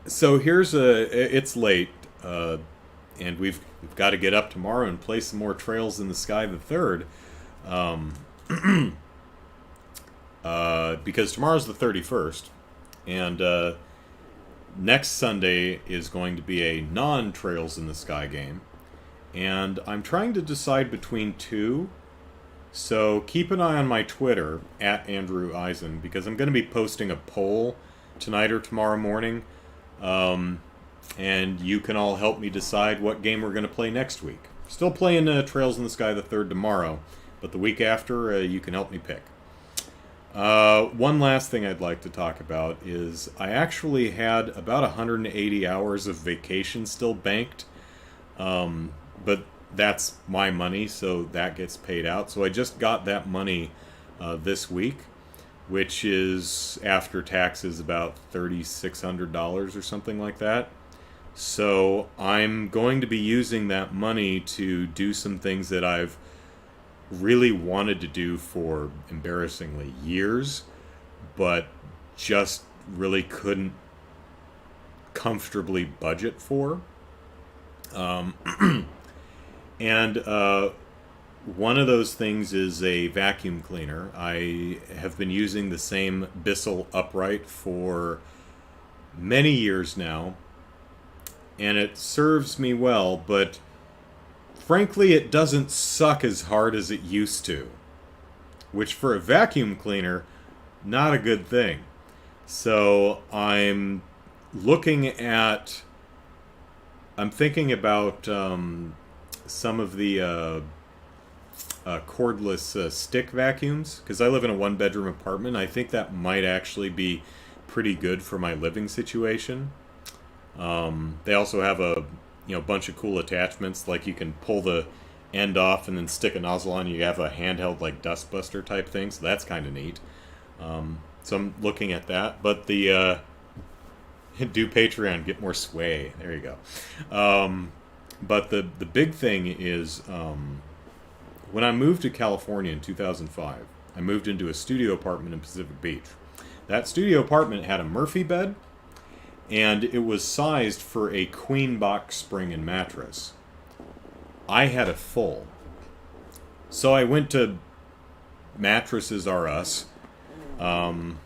So here's it's late, and we've got to get up tomorrow and play some more Trails in the Sky the 3rd. Because tomorrow's the 31st, and next Sunday is going to be a non-Trails in the Sky game. And I'm trying to decide between two. So keep an eye on my Twitter, @AndrewEisen, because I'm going to be posting a poll tonight or tomorrow morning. And you can all help me decide what game we're going to play next week. Still playing Trails in the Sky the 3rd tomorrow, but the week after, you can help me pick. One last thing I'd like to talk about is I actually had about 180 hours of vacation still banked. But that's my money, so that gets paid out. So I just got that money this week, which is after taxes about $3,600 or something like that. So I'm going to be using that money to do some things that I've really wanted to do for embarrassingly years, but just really couldn't comfortably budget for. And one of those things is a vacuum cleaner. I have been using the same Bissell upright for many years now, and it serves me well, but frankly it doesn't suck as hard as it used to, which for a vacuum cleaner, not a good thing. So I'm thinking about some of the cordless stick vacuums, because I live in a one-bedroom apartment. I think that might actually be pretty good for my living situation. They also have a bunch of cool attachments, like you can pull the end off and then stick a nozzle on. You have a handheld like dustbuster type thing, so that's kind of neat. So I'm looking at that, but the do Patreon, get more sway. There you go. But the big thing is, when I moved to California in 2005, I moved into a studio apartment in Pacific Beach. That studio apartment had a Murphy bed, and it was sized for a queen box spring and mattress. I had it full. So I went to Mattresses R Us, and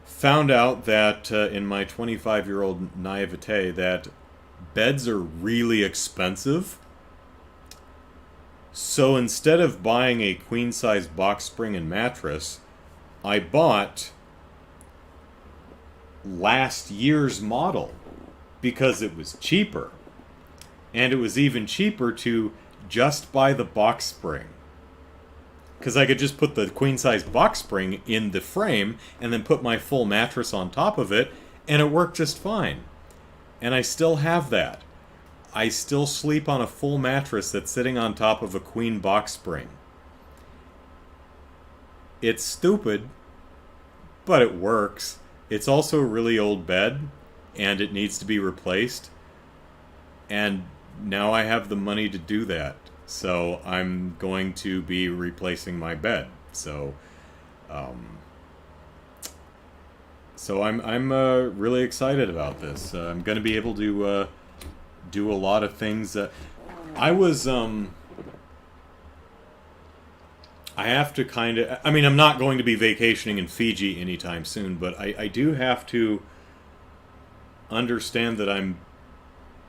found out that in my 25-year-old naivete that beds are really expensive. So instead of buying a queen-size box spring and mattress, I bought last year's model because it was cheaper. And it was even cheaper to just buy the box spring. Because I could just put the queen-size box spring in the frame and then put my full mattress on top of it, and it worked just fine. And I still have that. I still sleep on a full mattress that's sitting on top of a queen box spring. It's stupid, but it works. It's also a really old bed, and it needs to be replaced. And now I have the money to do that. So I'm going to be replacing my bed. So I'm really excited about this. I'm going to be able to do a lot of things. I have to kind of... I mean, I'm not going to be vacationing in Fiji anytime soon, but I do have to understand that I'm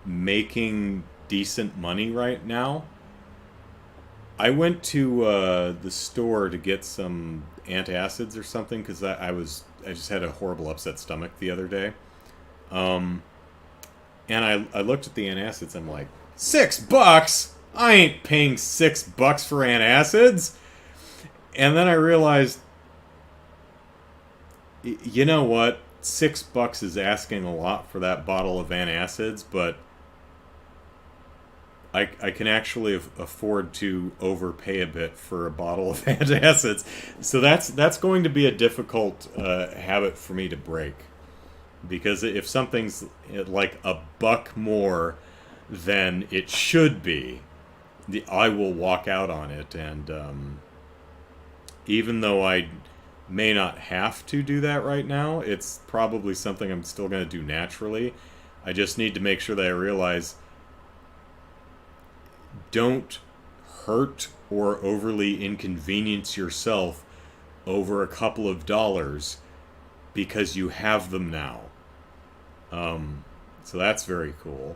making decent money right now. I went to the store to get some antacids or something because I just had a horrible upset stomach the other day. And I looked at the antacids. I'm like, $6? I ain't paying $6 for antacids. And then I realized, you know what? $6 is asking a lot for that bottle of antacids, but I can actually afford to overpay a bit for a bottle of antacids. So that's going to be a difficult habit for me to break. Because if something's like $1 more than it should be, I will walk out on it. And even though I may not have to do that right now, it's probably something I'm still going to do naturally. I just need to make sure that I realize... don't hurt or overly inconvenience yourself over a couple of dollars because you have them now. So that's very cool.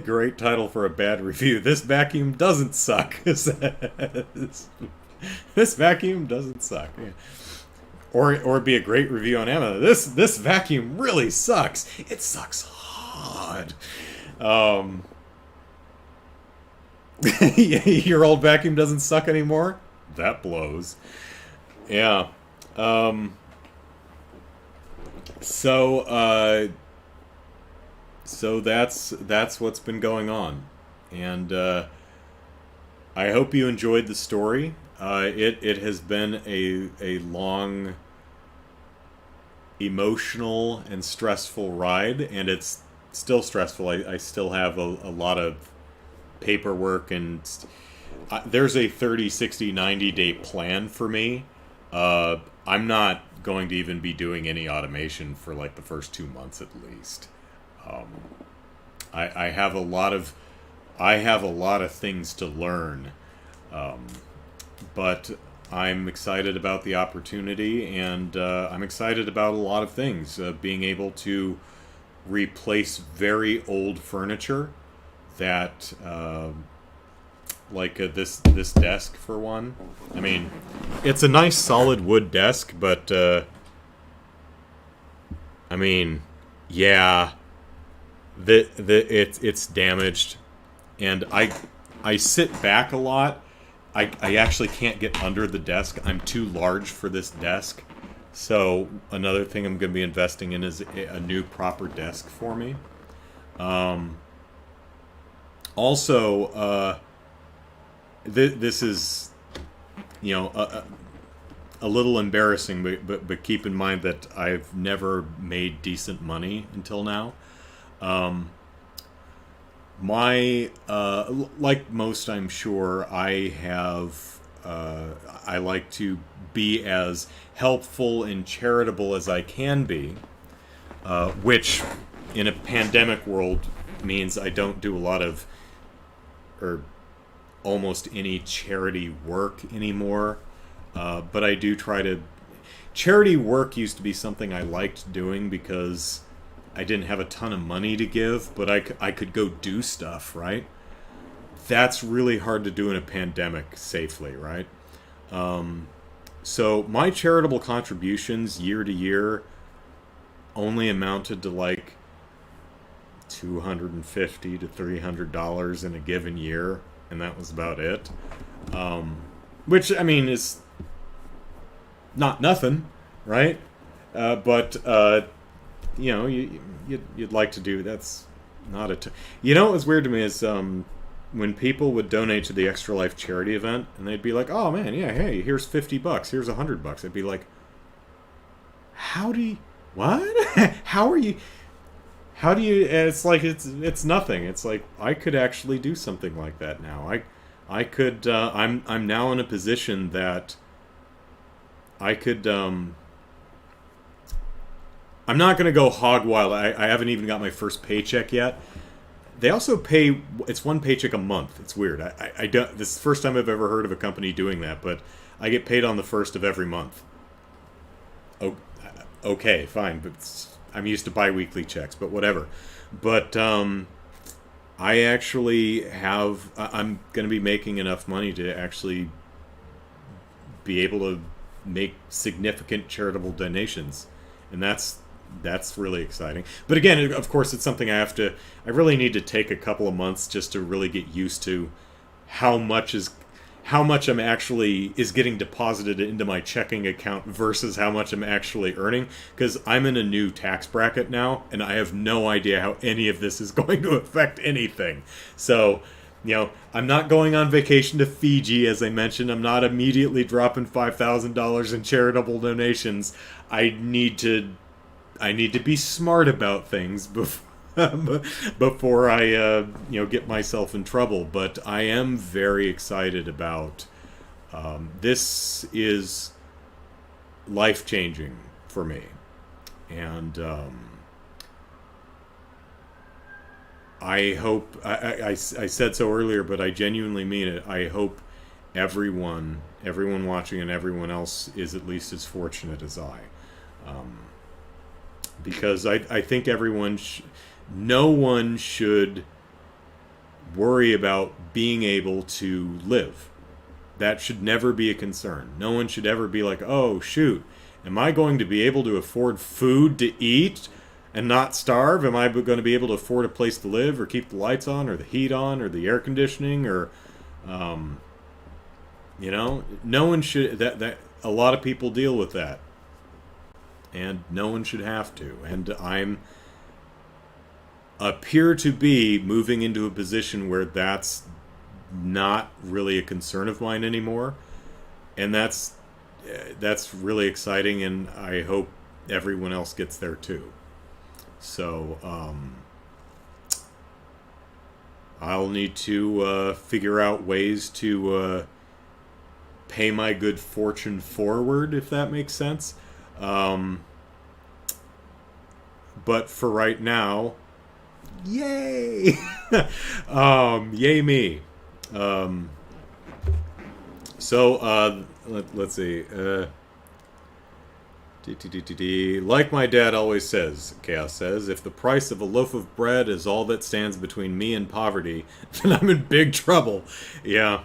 Great title for a bad review. This vacuum doesn't suck. This vacuum doesn't suck. Yeah. Or be a great review on Amazon. This vacuum really sucks. It sucks hard. Your old vacuum doesn't suck anymore? That blows. Yeah. So that's what's been going on. And I hope you enjoyed the story. It has been a long, emotional, and stressful ride, and it's still stressful. I still have a lot of paperwork, and there's a 30, 60, 90 day plan for me. I'm not going to even be doing any automation for like the first 2 months at least. I have a lot of things to learn, but I'm excited about the opportunity, and I'm excited about a lot of things. Being able to replace very old furniture that this desk, for one. I mean, it's a nice solid wood desk, but I mean, yeah, it's damaged, and I sit back a lot. I actually can't get under the desk. I'm too large for this desk. So another thing I'm going to be investing in is a new proper desk for me. Also, this is, a little embarrassing, but keep in mind that I've never made decent money until now. Like most, I'm sure, I like to be as helpful and charitable as I can be, which in a pandemic world means I don't do a lot of, or almost any charity work anymore. But I do try to. Charity work used to be something I liked doing because I didn't have a ton of money to give, but I could go do stuff, right? That's really hard to do in a pandemic safely, right? So my charitable contributions year to year only amounted to like $250 to $300 in a given year, and that was about it. Which, I mean, is not nothing, right? But you know, you'd like to do that's not a. You know what was weird to me is when people would donate to the Extra Life charity event, and they'd be like, "Oh man, yeah, hey, here's $50, here's $100." I'd be like, "How do you? What? How are you?" How do you? It's like it's nothing. It's like I could actually do something like that now. I could. I'm now in a position that I could. I'm not going to go hog wild. I haven't even got my first paycheck yet. They also pay. It's one paycheck a month. It's weird. I don't. This is the first time I've ever heard of a company doing that. But I get paid on the first of every month. Oh, okay, fine, but. I'm used to bi-weekly checks, but whatever. But I actually have... I'm going to be making enough money to actually be able to make significant charitable donations. And that's really exciting. But again, of course, it's something I really need to take a couple of months just to really get used to how much I'm actually is getting deposited into my checking account versus how much I'm actually earning, because I'm in a new tax bracket now and I have no idea how any of this is going to affect anything. So, you know, I'm not going on vacation to Fiji, as I mentioned. I'm not immediately dropping $5,000 in charitable donations. I need to be smart about things before I get myself in trouble. But I am very excited about this is life changing for me, and I hope I said so earlier, but I genuinely mean it. I hope everyone watching and everyone else is at least as fortunate as I, because I think no one should worry about being able to live. That should never be a concern. No one should ever be like, oh, shoot, am I going to be able to afford food to eat and not starve? Am I going to be able to afford a place to live or keep the lights on or the heat on or the air conditioning or, no one should, that a lot of people deal with that. And no one should have to. And I'm appear to be moving into a position where that's not really a concern of mine anymore, and that's really exciting, and I hope everyone else gets there too. So I'll need to figure out ways to pay my good fortune forward, if that makes sense. But for right now, yay! Yay me. Let's see. Like my dad always says, Chaos says, if the price of a loaf of bread is all that stands between me and poverty, then I'm in big trouble. Yeah.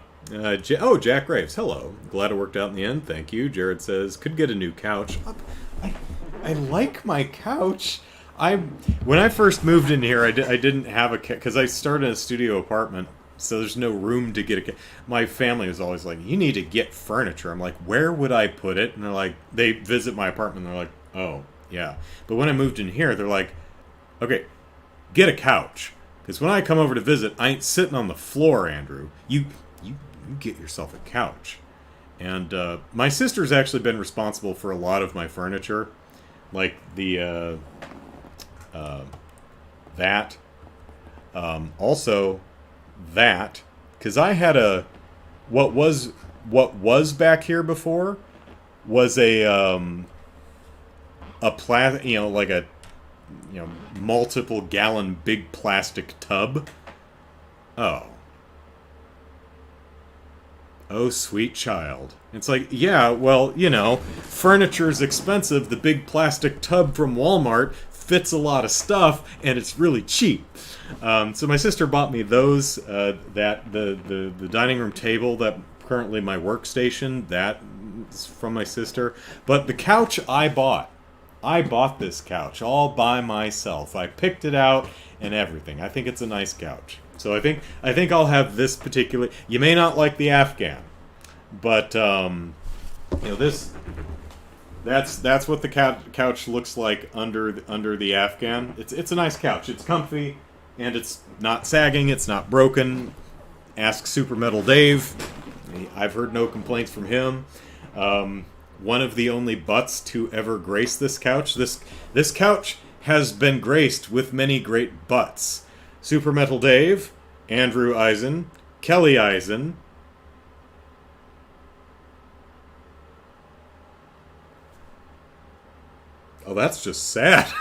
Jack Graves, hello. Glad it worked out in the end. Thank you. Jared says, could get a new couch. I like my couch. When I first moved in here, I didn't have a couch because I started in a studio apartment, so there's no room to get a couch. My family was always like, you need to get furniture. I'm like, where would I put it? And they're like, they visit my apartment, and they're like, oh, yeah. But when I moved in here, they're like, okay, get a couch. Because when I come over to visit, I ain't sitting on the floor, Andrew. You get yourself a couch. And my sister's actually been responsible for a lot of my furniture. Like the... that. Also, that. Because I had what was back here before was a like a multiple gallon big plastic tub. Oh. Oh, sweet child. It's like, yeah, well, furniture's expensive. The big plastic tub from Walmart fits a lot of stuff, and it's really cheap. So my sister bought me those. The dining room table, that currently my workstation, that's from my sister. But the couch I bought. I bought this couch all by myself. I picked it out and everything. I think it's a nice couch. So I think I'll have this particular. You may not like the Afghan, but this. That's what the couch looks like under the Afghan. It's a nice couch. It's comfy, and it's not sagging. It's not broken. Ask Super Metal Dave. I've heard no complaints from him. One of the only butts to ever grace this couch. This couch has been graced with many great butts. Super Metal Dave, Andrew Eisen, Kelly Eisen. Oh, that's just sad.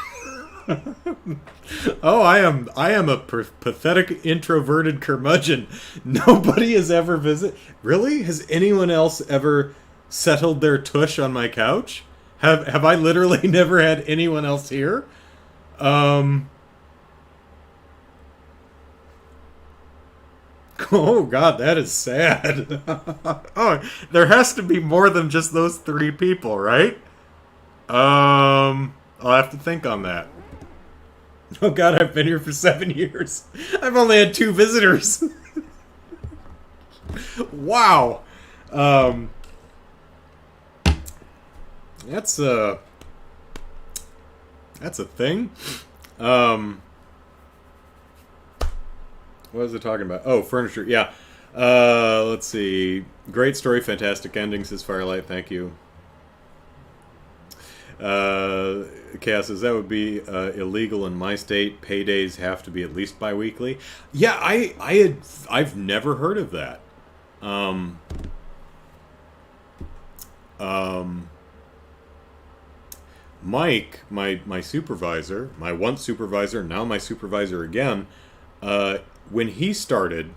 Oh, I am a pathetic introverted curmudgeon. Nobody has ever visited. Really? Has anyone else ever settled their tush on my couch? Have I literally never had anyone else here? Oh God, that is sad. Oh, there has to be more than just those three people, right? I'll have to think on that. Oh God, I've been here for 7 years. I've only had 2 visitors. Wow. That's a thing. What was I talking about? Oh, furniture. Yeah. Let's see. Great story, fantastic ending, says Firelight. Thank you. Chaos says that would be illegal in my state. Paydays have to be at least bi-weekly. Yeah, I've never heard of that. Mike, my supervisor, my once supervisor, now my supervisor again, when he started,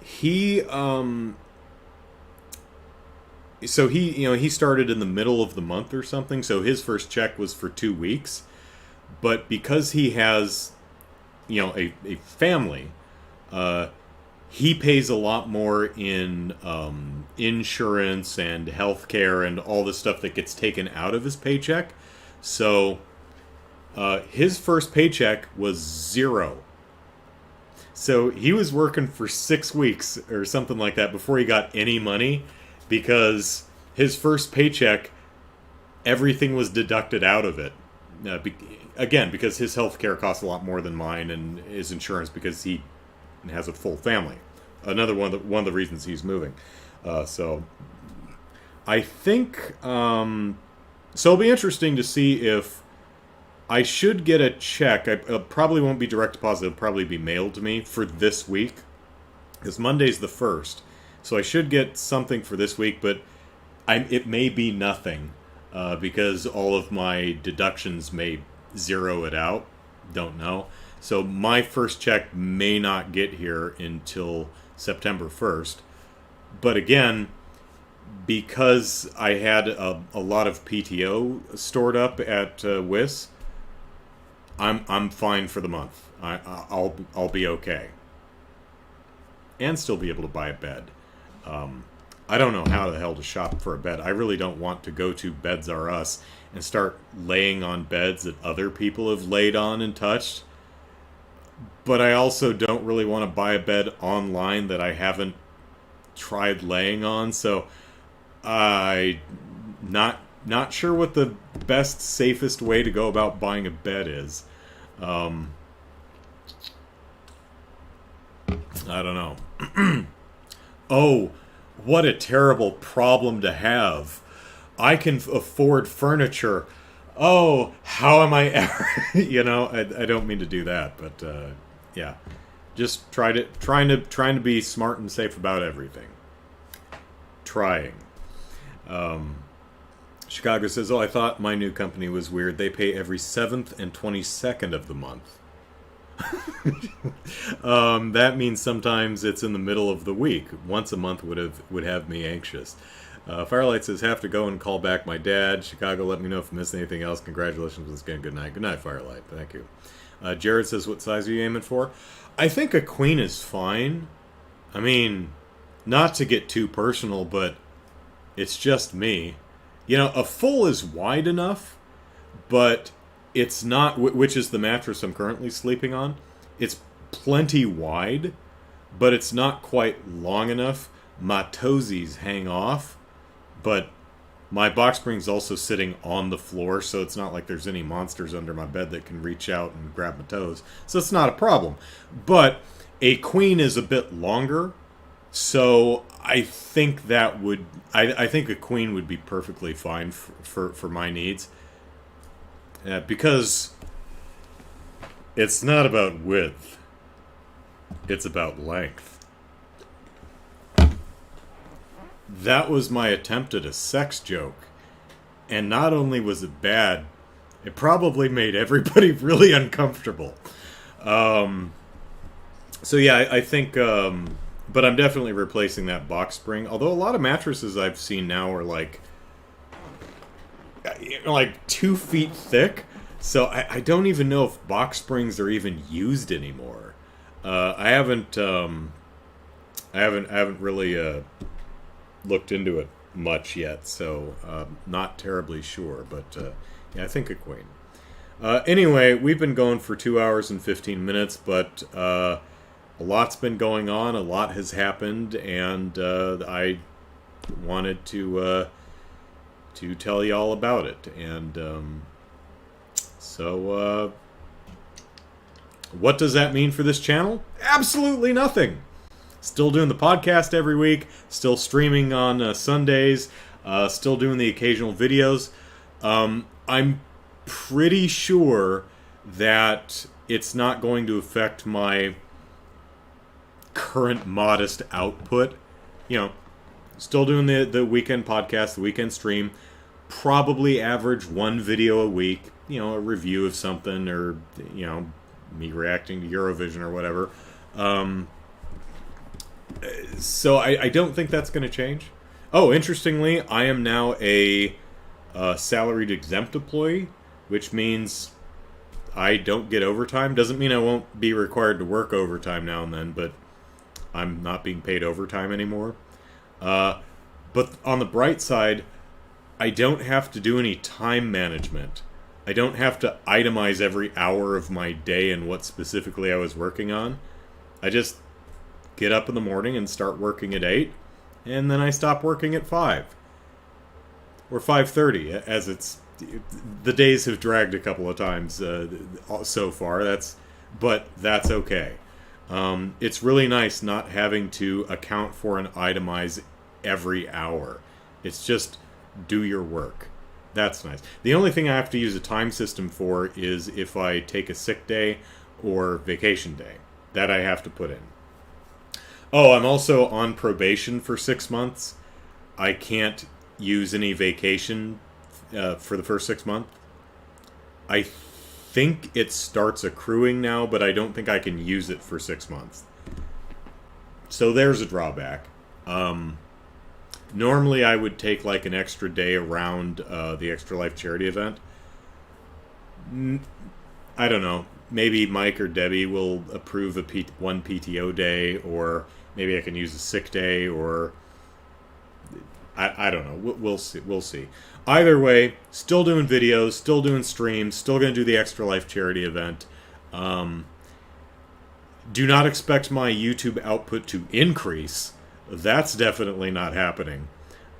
he he started in the middle of the month or something, so his first check was for 2 weeks. But because he has, a family, he pays a lot more in insurance and healthcare and all the stuff that gets taken out of his paycheck. So his first paycheck was 0. So he was working for 6 weeks or something like that before he got any money, because his first paycheck, everything was deducted out of it. Again, because his healthcare costs a lot more than mine, and his insurance because he has a full family. Another one of the reasons he's moving. So I think so. It'll be interesting to see if I should get a check. It probably won't be direct deposit. It'll probably be mailed to me for this week, because Monday's the 1st. So I should get something for this week, but it may be nothing, because all of my deductions may zero it out. Don't know. So my first check may not get here until September 1st. But again, because I had a lot of PTO stored up at WIS, I'm fine for the month. I'll be okay, and still be able to buy a bed. I don't know how the hell to shop for a bed. I really don't want to go to Beds R Us and start laying on beds that other people have laid on and touched. But I also don't really want to buy a bed online that I haven't tried laying on. So I not sure what the best, safest way to go about buying a bed is. I don't know. Oh, what a terrible problem to have. I can afford furniture. Oh, how am I ever... I don't mean to do that, but yeah. Just trying to be smart and safe about everything. Trying. Chicago says, "Oh, I thought my new company was weird. They pay every 7th and 22nd of the month." That means sometimes it's in the middle of the week. Once a month would have me anxious. Firelight says, "Have to go and call back my dad." Chicago, let me know if I missed anything else. Congratulations once again. Good night. Good night, Firelight. Thank you. Jared says, "What size are you aiming for?" I think a queen is fine. I mean, not to get too personal, but it's just me. You know, a full is wide enough, but it's not, which is the mattress I'm currently sleeping on. It's plenty wide, but it's not quite long enough. My toesies hang off, but my box spring's also sitting on the floor, so it's not like there's any monsters under my bed that can reach out and grab my toes. So it's not a problem. But a queen is a bit longer, so I think that would... I think a queen would be perfectly fine for my needs. Because it's not about width. It's about length. That was my attempt at a sex joke. And not only was it bad, it probably made everybody really uncomfortable. So yeah, I think... but I'm definitely replacing that box spring. Although a lot of mattresses I've seen now are like 2 feet thick. So I don't even know if box springs are even used anymore. I haven't really looked into it much yet, so not terribly sure. But yeah, I think a queen. Anyway, we've been going for 2 hours and 15 minutes, but a lot's been going on. A lot has happened, and I wanted to tell you all about it. And so, what does that mean for this channel? Absolutely nothing. Still doing the podcast every week. Still streaming on Sundays. Still doing the occasional videos. I'm pretty sure that it's not going to affect my current modest output. You know, still doing the weekend podcast, the weekend stream. Probably average 1 video a week. You know, a review of something, or, you know, me reacting to Eurovision or whatever. So I don't think that's going to change. Oh, interestingly, I am now a salaried exempt employee, which means I don't get overtime. Doesn't mean I won't be required to work overtime now and then, but I'm not being paid overtime anymore. But on the bright side, I don't have to do any time management. I don't have to itemize every hour of my day and what specifically I was working on. I just get up in the morning and start working at 8, and then I stop working at 5. Or 5:30, as it's... The days have dragged a couple of times so far, but that's okay. It's really nice not having to account for and itemize every hour. It's just do your work. That's nice. The only thing I have to use a time system for is if I take a sick day or vacation day. That I have to put in. Oh, I'm also on probation for 6 months. I can't use any vacation for the first 6 months. I think it starts accruing now, but I don't think I can use it for 6 months. So there's a drawback. Normally I would take like an extra day around the Extra Life charity event. I don't know. Maybe Mike or Debbie will approve one PTO day, or maybe I can use a sick day, or I don't know. We'll see. We'll see. Either way, still doing videos, still doing streams, still going to do the Extra Life charity event. Do not expect my YouTube output to increase. That's definitely not happening.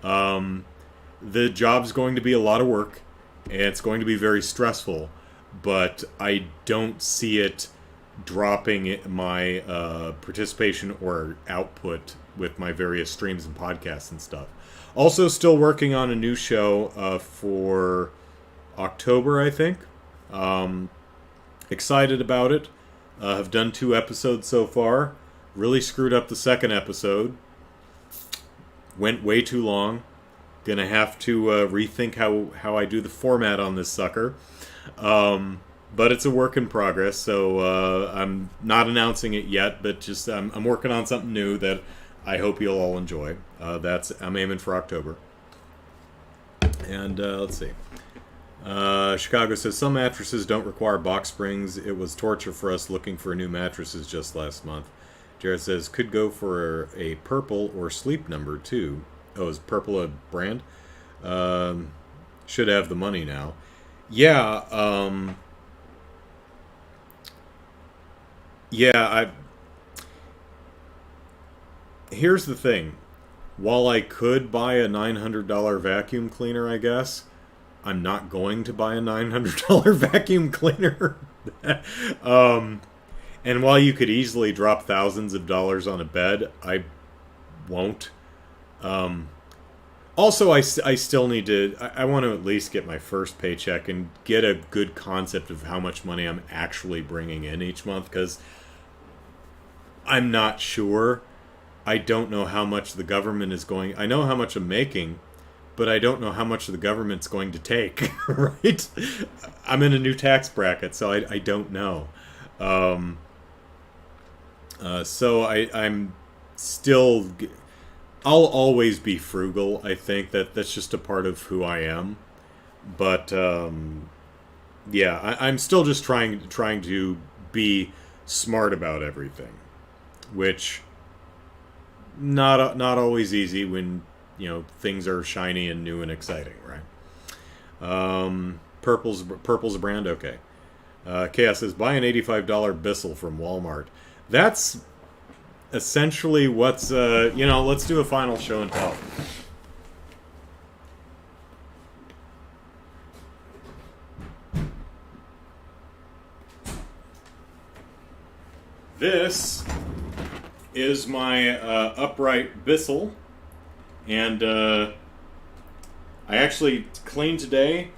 The job's going to be a lot of work, and it's going to be very stressful, but I don't see it dropping my participation or output with my various streams and podcasts and stuff. Also, still working on a new show for October, I think. Excited about it. Have done 2 episodes so far. Really screwed up the second episode. Went way too long. gonna have to rethink how I do the format on this sucker. But it's a work in progress, so I'm not announcing it yet, but just I'm working on something new that I hope you'll all enjoy. I'm aiming for October. And let's see. Chicago says, some mattresses don't require box springs. It was torture for us looking for new mattresses just last month. Jared says, could go for a Purple or Sleep Number, too. Oh, is Purple a brand? Should have the money now. Yeah, here's the thing. While I could buy a $900 vacuum cleaner, I guess, I'm not going to buy a $900 vacuum cleaner. And while you could easily drop thousands of dollars on a bed, I won't. Also, I still need to... I want to at least get my first paycheck and get a good concept of how much money I'm actually bringing in each month, because I'm not sure. I don't know how much the government is going... I know how much I'm making, but I don't know how much the government's going to take, right? I'm in a new tax bracket, so I don't know. So I'm still... I'll always be frugal. I think that's just a part of who I am. But yeah, I'm still just trying to be smart about everything, which not always easy when things are shiny and new and exciting, right? Purple's a brand, okay. Chaos says, buy an $85 Bissell from Walmart. That's essentially what's let's do a final show and tell. This is my upright Bissell, and I actually cleaned today,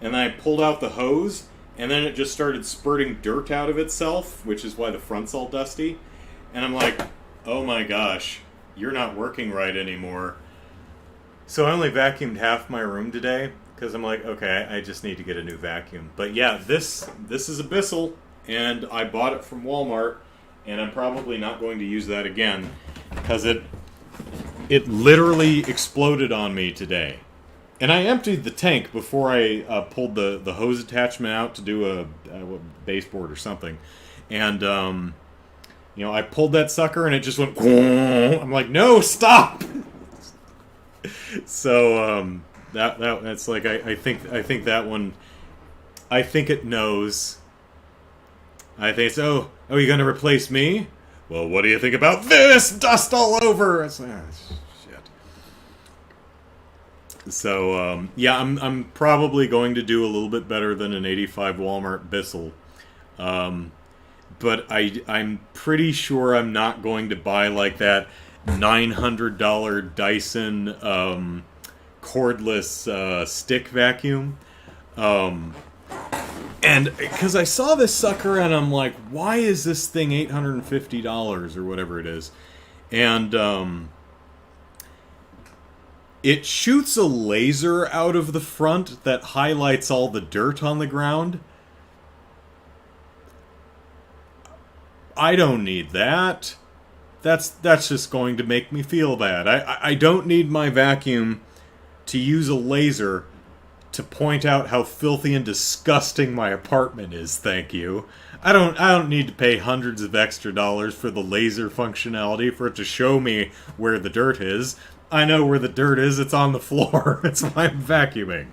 and I pulled out the hose, and then it just started spurting dirt out of itself, which is why the front's all dusty. And I'm like, oh my gosh, you're not working right anymore. So I only vacuumed half my room today, because I'm like, okay, I just need to get a new vacuum. But yeah, this is a Bissell, and I bought it from Walmart, and I'm probably not going to use that again, because it literally exploded on me today. And I emptied the tank before I pulled the hose attachment out to do a baseboard or something. And I pulled that sucker and it just went. I'm like, no, stop. So that's like I think that one. I think it knows. I think it's you're gonna replace me? Well, what do you think about this? Dust all over. It's like, shit. So yeah, I'm probably going to do a little bit better than an 85 Walmart Bissell. But I'm pretty sure I'm not going to buy like that $900 Dyson cordless stick vacuum. And because I saw this sucker and I'm like, why is this thing $850 or whatever it is? And it shoots a laser out of the front that highlights all the dirt on the ground. I don't need that. That's just going to make me feel bad. I don't need my vacuum to use a laser to point out how filthy and disgusting my apartment is, thank you. I don't need to pay hundreds of extra dollars for the laser functionality for it to show me where the dirt is. I know where the dirt is, it's on the floor. That's why I'm vacuuming.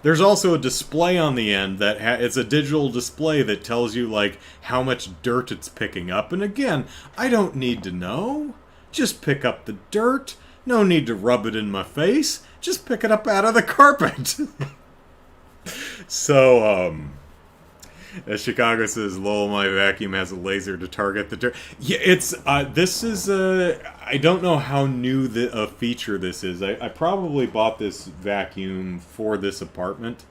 There's also a display on the end that it's a digital display that tells you like how much dirt it's picking up. And again, I don't need to know. Just pick up the dirt. No need to rub it in my face. Just pick it up out of the carpet. So, as Chicago says, lol, my vacuum has a laser to target the dirt. Yeah, it's, this is, I don't know how new a feature this is. I probably bought this vacuum for this apartment.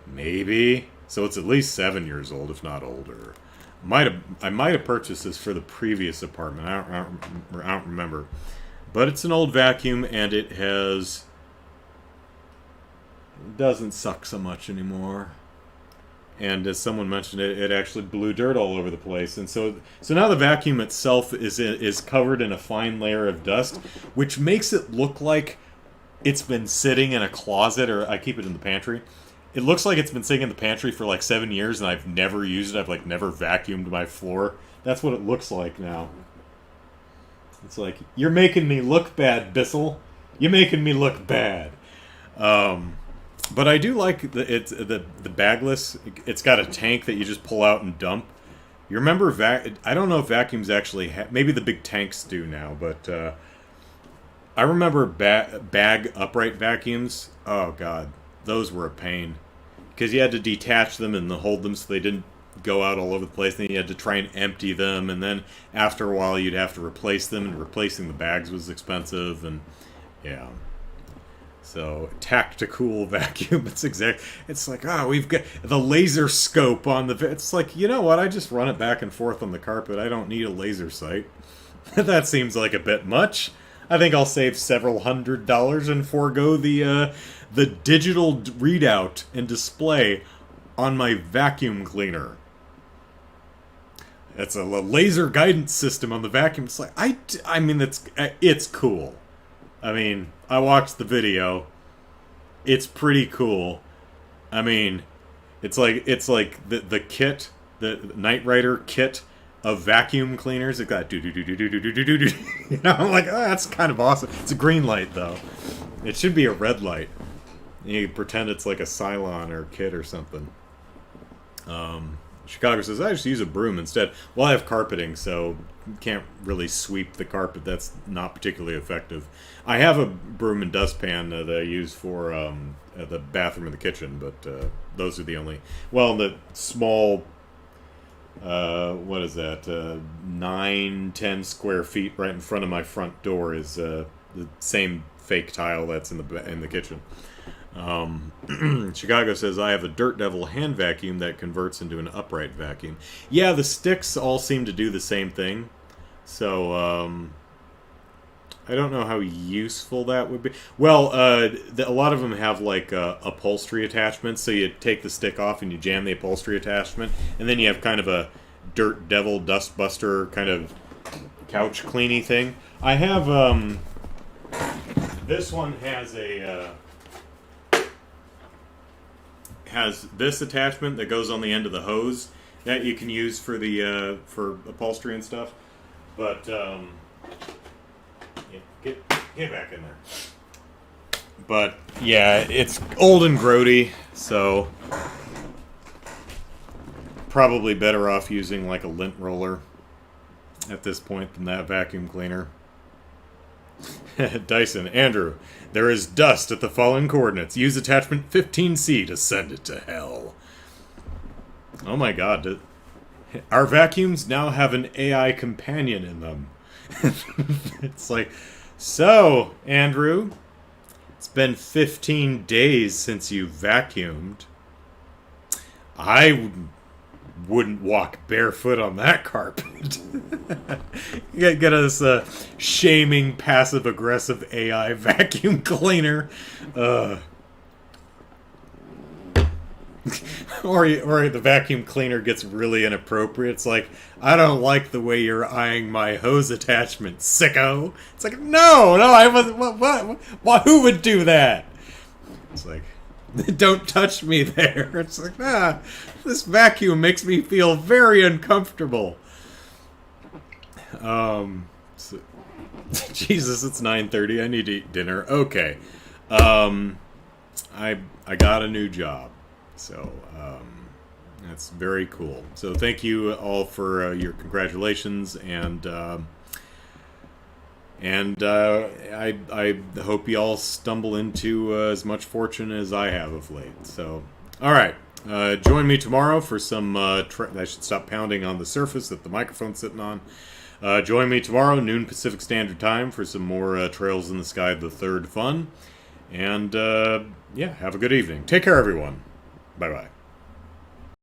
Maybe. So it's at least 7 years old, if not older. I might have purchased this for the previous apartment. I don't remember. But it's an old vacuum, and it doesn't suck so much anymore. And as someone mentioned, it actually blew dirt all over the place. And so now the vacuum itself is covered in a fine layer of dust, which makes it look like it's been sitting in a closet, or I keep it in the pantry. It looks like it's been sitting in the pantry for like 7 years, and I've never used it. I've like never vacuumed my floor. That's what it looks like now. It's like, you're making me look bad, Bissell. You're making me look bad. But I do like the bagless. It's got a tank that you just pull out and dump. You remember I don't know if vacuums actually maybe the big tanks do now, but I remember bag upright vacuums. Oh god, those were a pain because you had to detach them and hold them so they didn't go out all over the place. Then you had to try and empty them, and then after a while you'd have to replace them, and replacing the bags was expensive. And yeah. So, tactical vacuum, it's like, we've got the laser scope on it's like, you know what, I just run it back and forth on the carpet, I don't need a laser sight. That seems like a bit much. I think I'll save several $100s and forego the digital readout and display on my vacuum cleaner. It's a laser guidance system on the vacuum. It's like, I mean, it's cool. I mean, I watched the video. It's pretty cool. I mean, it's like the kit, the Knight Rider kit of vacuum cleaners. It got do. You know, I'm like, that's kind of awesome. It's a green light though. It should be a red light. You pretend it's like a Cylon or kit or something. Chicago says, I just use a broom instead. Well, I have carpeting, so can't really sweep the carpet. That's not particularly effective. I have a broom and dustpan that I use for the bathroom and the kitchen, but those are the only... Well, the small... what is that? 9-10 square feet right in front of my front door is the same fake tile that's in the kitchen. Chicago says, I have a Dirt Devil hand vacuum that converts into an upright vacuum. Yeah, the sticks all seem to do the same thing. So, I don't know how useful that would be. Well, a lot of them have, like, upholstery attachments, so you take the stick off and you jam the upholstery attachment, and then you have kind of a Dirt Devil Dustbuster kind of couch cleaning thing. I have, this one has this attachment that goes on the end of the hose that you can use for the for upholstery and stuff. But yeah, get back in there. But yeah, it's old and grody, so probably better off using like a lint roller at this point than that vacuum cleaner. Dyson, Andrew, there is dust at the following coordinates. Use attachment 15C to send it to hell. Oh my god. Our vacuums now have an AI companion in them. It's like, so, Andrew, it's been 15 days since you vacuumed. I wouldn't walk barefoot on that carpet. Get us a shaming, passive-aggressive AI vacuum cleaner. Or the vacuum cleaner gets really inappropriate. It's like, I don't like the way you're eyeing my hose attachment, sicko. It's like, no, I wasn't. What? Who would do that? It's like, don't touch me there. It's like, this vacuum makes me feel very uncomfortable. Jesus, it's 9:30. I need to eat dinner. Okay. I got a new job. So, that's very cool. So thank you all for your congratulations, and I hope you all stumble into as much fortune as I have of late. So, all right. Join me tomorrow for some... I should stop pounding on the surface that the microphone's sitting on. Join me tomorrow, noon Pacific Standard Time, for some more Trails in the Sky the Third fun. And, yeah, have a good evening. Take care, everyone. Bye-bye.